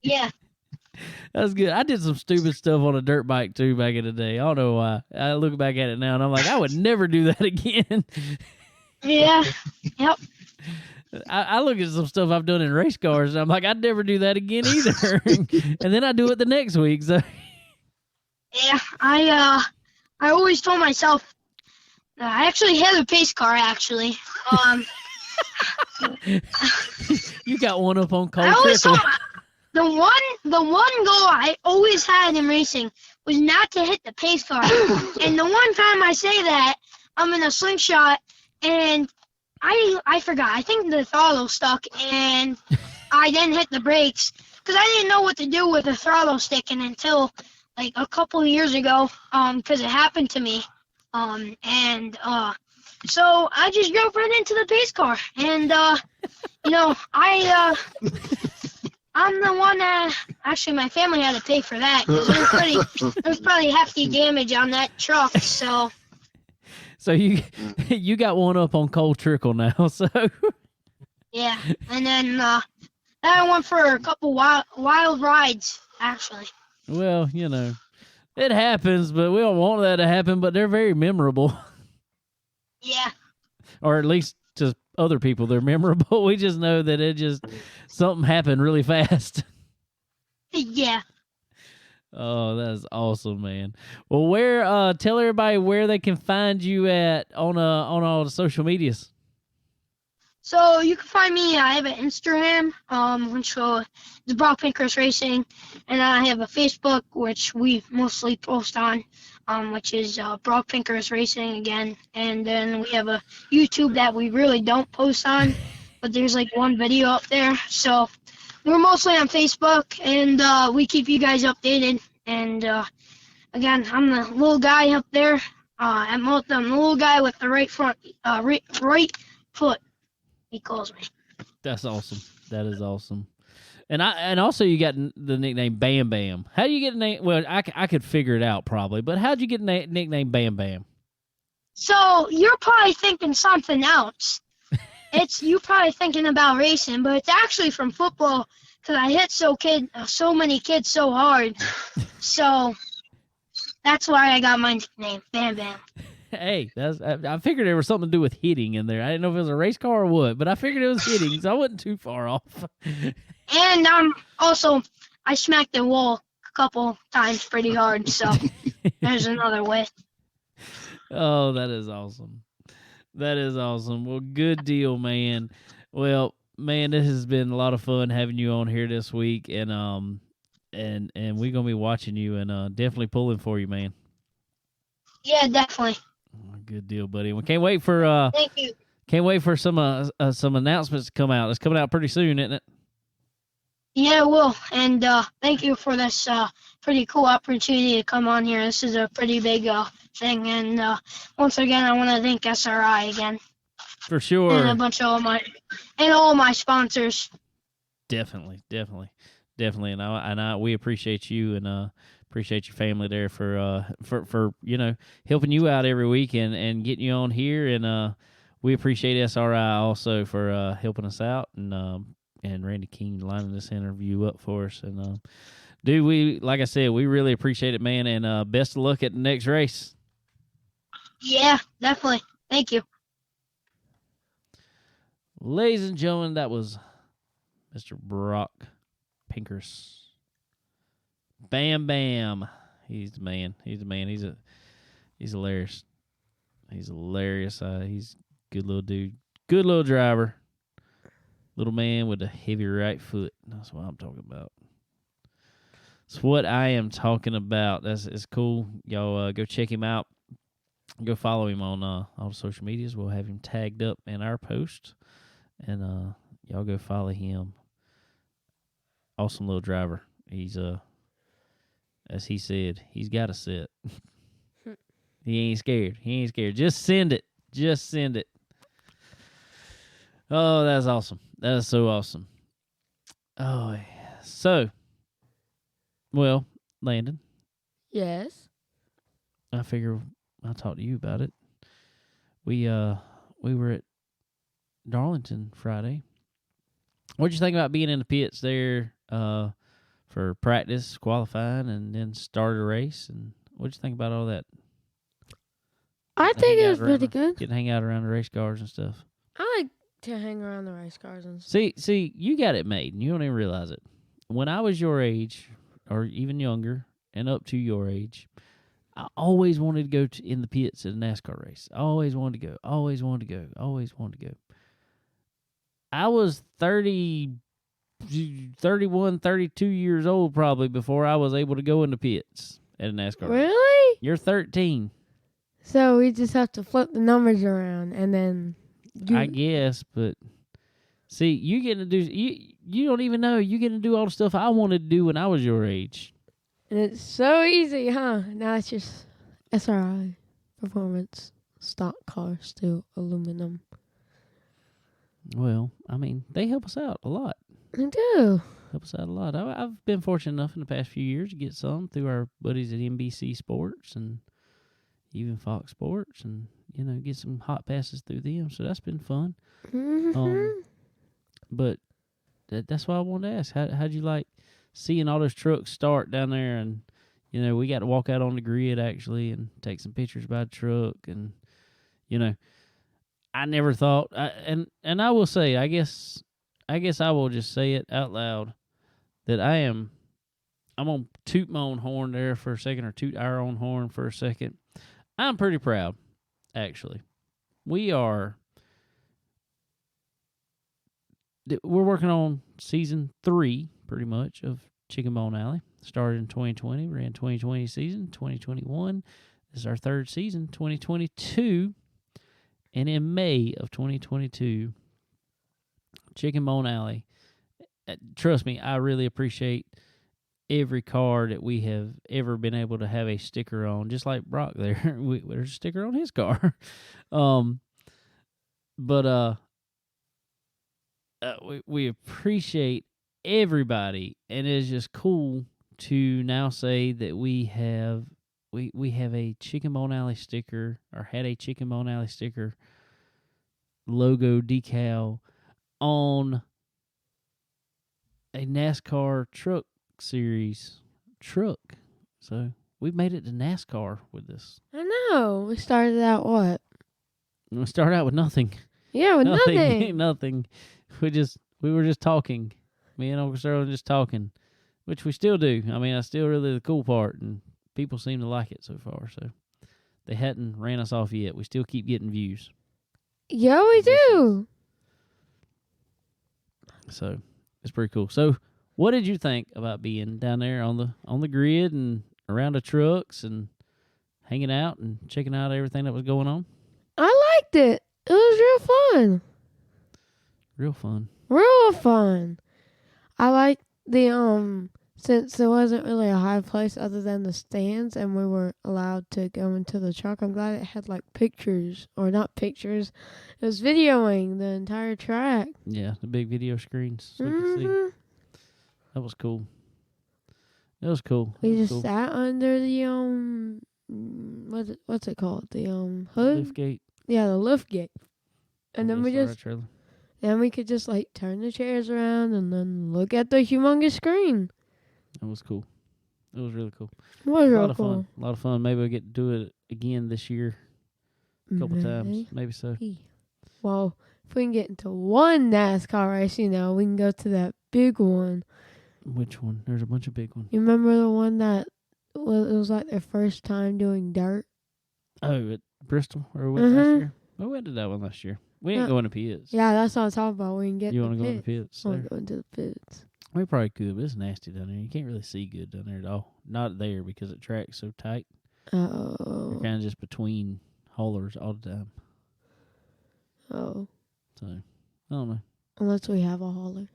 Speaker 4: Yeah.
Speaker 1: That's good. I did some stupid stuff on a dirt bike, too, back in the day. I don't know why. I look back at it now, and I'm like, I would never do that again.
Speaker 4: Yeah. Yep.
Speaker 1: I look at some stuff I've done in race cars, and I'm like, I'd never do that again either. And then I do it the next week. So
Speaker 4: Yeah, I always told myself I actually hit a pace car. Actually,
Speaker 1: you got one up on
Speaker 4: I always
Speaker 1: Trickle.
Speaker 4: thought the one goal I always had in racing was not to hit the pace car. And the one time I say that, I'm in a slingshot and I forgot. I think the throttle stuck and I didn't hit the brakes because I didn't know what to do with the throttle sticking until like a couple of years ago, because it happened to me. So I just drove right into the pace car, and you know, I'm the one that actually my family had to pay for that because there was probably hefty damage on that truck. So
Speaker 1: you got one up on Cold Trickle now. So
Speaker 4: yeah, and then I went for a couple wild rides actually.
Speaker 1: Well, you know, it happens, but we don't want that to happen. But they're very memorable.
Speaker 4: Yeah.
Speaker 1: Or at least to other people, they're memorable. We just know that something happened really fast.
Speaker 4: Yeah.
Speaker 1: Oh, that's awesome, man. Well, tell everybody where they can find you at on all the social medias.
Speaker 4: So you can find me. I have an Instagram, which is Brock Pinkerous Racing, and I have a Facebook, which we mostly post on, which is Brock Pinkerous Racing again. And then we have a YouTube that we really don't post on, but there's like one video up there. So we're mostly on Facebook, and we keep you guys updated. And again, I'm the little guy up there. I'm the little guy with the right foot. He calls me.
Speaker 1: That's awesome. That is awesome. And also you got the nickname Bam Bam. How do you get a name? Well, I could figure it out probably, but how'd you get a nickname Bam Bam?
Speaker 4: So you're probably thinking something else. You're probably thinking about racing, but it's actually from football because I hit so many kids so hard. So that's why I got my nickname, Bam Bam.
Speaker 1: Hey, I figured there was something to do with hitting in there. I didn't know if it was a race car or what, but I figured it was hitting, so I wasn't too far off.
Speaker 4: And also, I smacked the wall a couple times pretty hard, so there's another way.
Speaker 1: Oh, that is awesome. That is awesome. Well, good deal, man. Well, man, this has been a lot of fun having you on here this week, and we're gonna be watching you and definitely pulling for you, man.
Speaker 4: Yeah, definitely.
Speaker 1: Good deal, buddy. We can't wait for
Speaker 4: Thank you.
Speaker 1: Can't wait for some announcements to come out. It's coming out pretty soon, isn't it?
Speaker 4: Yeah, it will. And thank you for this pretty cool opportunity to come on here. This is a pretty big thing. And once again, I want to thank SRI again.
Speaker 1: For sure.
Speaker 4: And a bunch of all my sponsors.
Speaker 1: Definitely. And we appreciate you and appreciate your family there for helping you out every week and getting you on here. And we appreciate SRI also for helping us out and Randy King lining this interview up for us. And dude, like I said, we really appreciate it, man. And best of luck at the next race.
Speaker 4: Yeah, definitely. Thank you.
Speaker 1: Ladies and gentlemen, that was Mr. Brock Pinkerous. Bam Bam. He's the man. He's the man. He's hilarious. He's hilarious. He's a good little dude. Good little driver. Little man with a heavy right foot. That's what I'm talking about. That's what I am talking about. It's cool. Y'all go check him out. Go follow him on all the social medias. We'll have him tagged up in our post. And y'all go follow him. Awesome little driver. He's as he said, he's got a set. He ain't scared. He ain't scared. Just send it. Just send it. Oh, that's awesome. That is so awesome. Oh, so, well, Landon,
Speaker 2: Yes.
Speaker 1: I figure I'll talk to you about it. We were at Darlington Friday. What'd you think about being in the pits there for practice, qualifying, and then start a race? And what'd you think about all that?
Speaker 2: I think it was pretty good.
Speaker 1: Getting to hang out around the race cars and stuff.
Speaker 2: I like to hang around the race cars and stuff.
Speaker 1: See, you got it made, and you don't even realize it. When I was your age, or even younger, and up to your age, I always wanted to go in the pits at a NASCAR race. I always wanted to go. Always wanted to go. Always wanted to go. I was 30, 31, 32 years old probably before I was able to go in the pits at a NASCAR race.
Speaker 2: Really?
Speaker 1: You're 13.
Speaker 2: So we just have to flip the numbers around and then
Speaker 1: I guess, but see, you getting to do you don't even know you getting to do all the stuff I wanted to do when I was your age.
Speaker 2: And it's so easy, huh? Now it's just SRI, performance, stock car, steel, aluminum.
Speaker 1: Well, I mean, they help us out a lot.
Speaker 2: They do.
Speaker 1: Help us out a lot. I've been fortunate enough in the past few years to get some through our buddies at NBC Sports and even Fox Sports, and get some hot passes through them. So that's been fun.
Speaker 2: Mm-hmm.
Speaker 1: But that's why I wanted to ask. How'd you like seeing all those trucks start down there? And we got to walk out on the grid actually and take some pictures by the truck. And I never thought. And I will say, I guess I will just say it out loud that I'm gonna toot my own horn there for a second, or toot our own horn for a second. I'm pretty proud, actually. We're working on season 3, pretty much, of Chicken Bone Alley. Started in 2020, ran 2020 season, 2021. This is our 3rd season, 2022. And in May of 2022, Chicken Bone Alley, trust me, I really appreciate every car that we have ever been able to have a sticker on, just like Brock there. There's a sticker on his car. But we appreciate everybody, and it is just cool to now say that we have a Chicken Bone Alley sticker, or had a Chicken Bone Alley sticker logo decal on a NASCAR truck series truck. So we've made it to NASCAR with this.
Speaker 2: I know. We started out what?
Speaker 1: We started out with nothing.
Speaker 2: Yeah, with nothing.
Speaker 1: Nothing. We were just talking. Me and Uncle Sterling just talking, which we still do. I mean, that's still really the cool part, and people seem to like it so far. So they hadn't ran us off yet. We still keep getting views.
Speaker 2: Yeah, we do.
Speaker 1: So it's pretty cool. So what did you think about being down there on the grid and around the trucks and hanging out and checking out everything that was going on?
Speaker 2: I liked it. It was real fun.
Speaker 1: Real fun.
Speaker 2: Real fun. I liked the since there wasn't really a high place other than the stands, and we were allowed to go into the truck. I'm glad it had like pictures, or not pictures. It was videoing the entire track.
Speaker 1: Yeah, the big video screens so we could see. That was cool. That was cool.
Speaker 2: We just sat under the what's it called? The hood?
Speaker 1: Lift gate.
Speaker 2: Yeah, the lift gate. And then we could just like turn the chairs around and then look at the humongous screen.
Speaker 1: That was cool. It was really cool.
Speaker 2: It was
Speaker 1: A
Speaker 2: real
Speaker 1: lot of
Speaker 2: cool.
Speaker 1: fun. A lot of fun. Maybe we'll get to do it again this year. a couple times, maybe so.
Speaker 2: Well, if we can get into one NASCAR race, we can go to that big one.
Speaker 1: Which one? There's a bunch of big ones.
Speaker 2: You remember the one that it was like their first time doing dirt?
Speaker 1: Oh, at Bristol or we went last year? We went to that one last year. We ain't going to pits.
Speaker 2: Yeah, that's what I'm talking about. We can get.
Speaker 1: You want to go in the pits?
Speaker 2: I want to go into the pits.
Speaker 1: We probably could, but it's nasty down there. You can't really see good down there at all. Not there because the track's so tight.
Speaker 2: Oh.
Speaker 1: You're kind of just between haulers all the time.
Speaker 2: Oh.
Speaker 1: So, I don't know.
Speaker 2: Unless we have a hauler.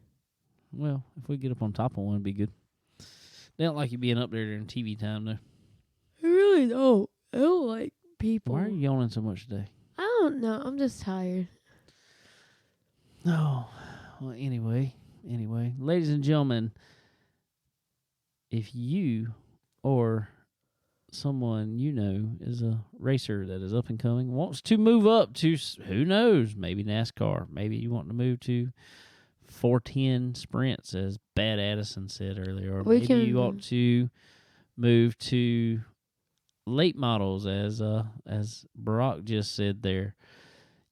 Speaker 1: Well, if we get up on top of one, it'd be good. They don't like you being up there during TV time, though.
Speaker 2: I really don't. I don't like people.
Speaker 1: Why are you yawning so much today?
Speaker 2: I don't know. I'm just tired.
Speaker 1: Oh, well, anyway, ladies and gentlemen, if you or someone you know is a racer that is up and coming, wants to move up to, who knows, maybe NASCAR, maybe you want to move to 410 sprints, as Bad Addisyn said earlier, or maybe you want to move to late models, as Barack just said there,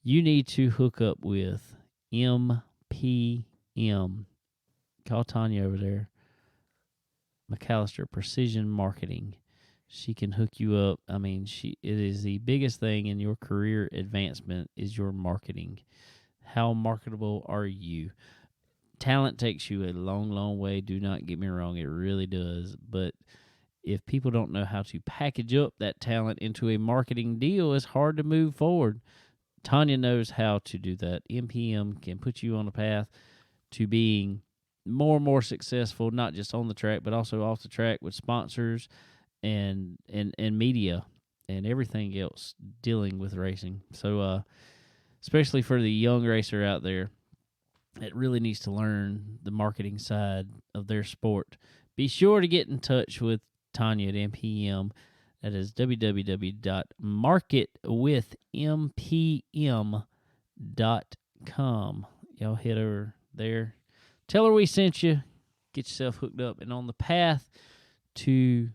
Speaker 1: you need to hook up with MPM. Call Tanya over there. McAllister Precision Marketing. She can hook you up. I mean, it is the biggest thing in your career advancement is your marketing. How marketable are you? Talent takes you a long, long way. Do not get me wrong. It really does. But if people don't know how to package up that talent into a marketing deal, it's hard to move forward. Tanya knows how to do that. MPM can put you on a path to being more and more successful, not just on the track, but also off the track with sponsors and media and everything else dealing with racing. So, especially for the young racer out there that really needs to learn the marketing side of their sport, be sure to get in touch with Tanya at MPM. That is www.marketwithmpm.com. Y'all head over there. Tell her we sent you. Get yourself hooked up and on the path to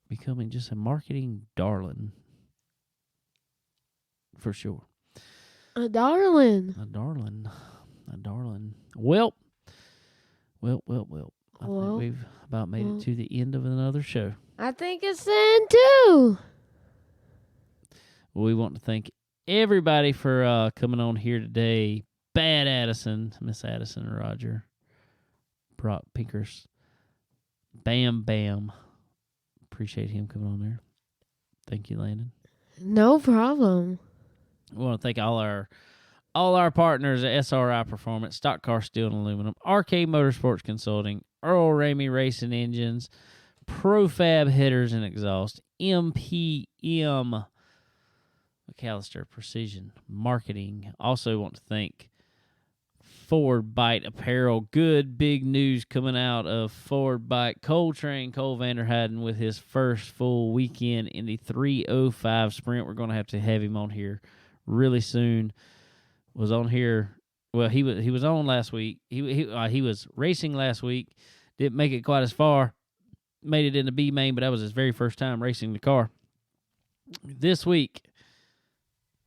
Speaker 1: becoming just a marketing darling. For sure.
Speaker 2: A darling.
Speaker 1: A darling. Well. I think we've about made it to the end of another show.
Speaker 2: I think it's in too.
Speaker 1: We want to thank everybody for coming on here today. Bad Addisyn, Miss Addison Roger, Brock Pinkerous, Bam. Appreciate him coming on there. Thank you, Landon.
Speaker 2: No problem.
Speaker 1: We want to thank all our partners at SRI Performance, Stock Car Steel and Aluminum, RK Motorsports Consulting, Earl Ramey Racing Engines, Profab Headers and Exhaust, MPM, McAllister Precision Marketing. Also want to thank Ford Bite Apparel. Good big news coming out of Ford Bite. Cole Vanderheyden with his first full weekend in the 305 sprint. We're going to have him on here really soon. Was on here. Well, he was on last week. He was racing last week. Didn't make it quite as far. Made it in the B main, but that was his very first time racing the car. This week,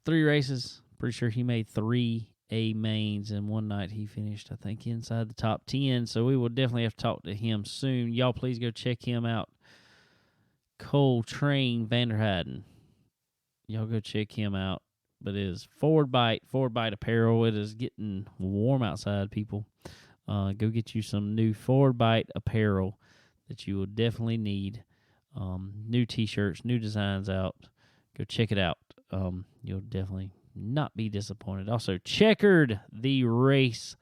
Speaker 1: 3 races. Pretty sure he made 3 A mains, and one night he finished, I think, inside the top 10. So we will definitely have to talk to him soon. Y'all please go check him out. Cole Vanderheyden. Y'all go check him out. But it is Ford Bite Apparel. It is getting warm outside, people. Go get you some new Ford Bite Apparel that you will definitely need. New T-shirts, new designs out. Go check it out. You'll definitely not be disappointed. Also, Checkered, the race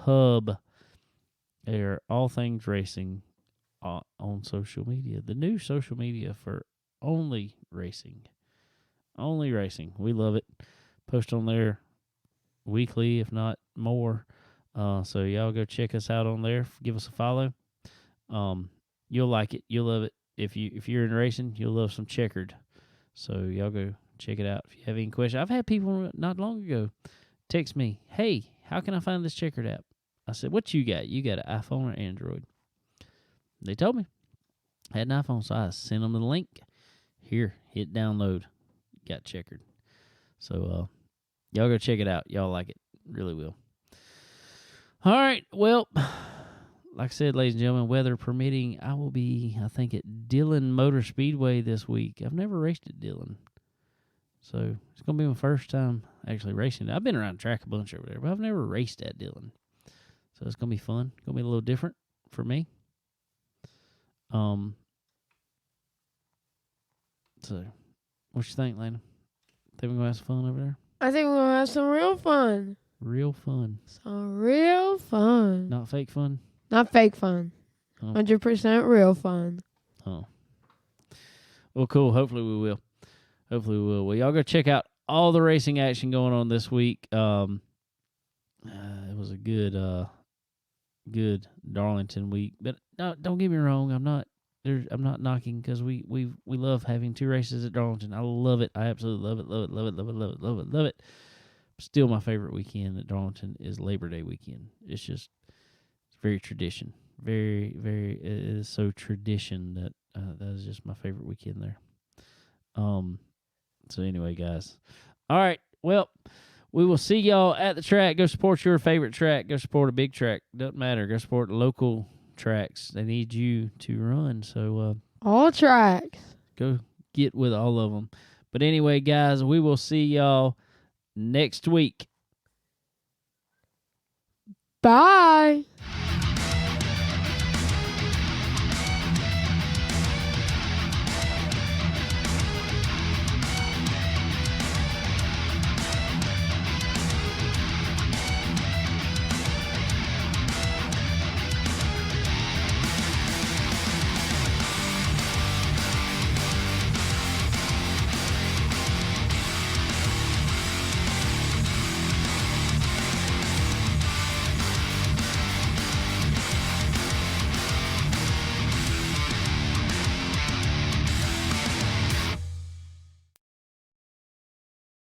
Speaker 1: hub. They are all things racing on social media. The new social media for only racing. Only racing. We love it. Post on there weekly, if not more. So y'all go check us out on there. Give us a follow. You'll like it. You'll love it. If you're in racing, you'll love some Checkered. So y'all go check it out. If you have any questions, I've had people not long ago text me, "Hey, how can I find this Checkered app?" I said, "What you got? You got an iPhone or Android?" They told me I had an iPhone, so I sent them the link. Here, hit download. Got Checkered. So y'all go check it out. Y'all like it. Really will. All right. Well, like I said, ladies and gentlemen, weather permitting, I will be, I think, at Dillon Motor Speedway this week. I've never raced at Dillon. So it's going to be my first time actually racing. I've been around the track a bunch over there, but I've never raced at Dillon. So it's going to be fun. It's going to be a little different for me. So what you think, Landon? Think we're going to have some fun over there?
Speaker 2: I think we're going to have some real fun.
Speaker 1: Real fun.
Speaker 2: Some real fun.
Speaker 1: Not fake fun?
Speaker 2: Not fake fun.
Speaker 1: Oh.
Speaker 2: 100% real fun.
Speaker 1: Oh. Well, cool. Hopefully we will. Well, y'all go check out all the racing action going on this week. It was a good Darlington week. But don't get me wrong. I'm not knocking because we love having 2 races at Darlington. I love it. I absolutely love it. Still, my favorite weekend at Darlington is Labor Day weekend. It's very tradition. Very, very, it is so tradition that that is just my favorite weekend there. So anyway, guys. All right. Well, we will see y'all at the track. Go support your favorite track. Go support a big track. Doesn't matter. Go support local tracks. They need you to run. So
Speaker 2: all tracks.
Speaker 1: Go get with all of them. But anyway, guys, we will see y'all next week.
Speaker 2: Bye.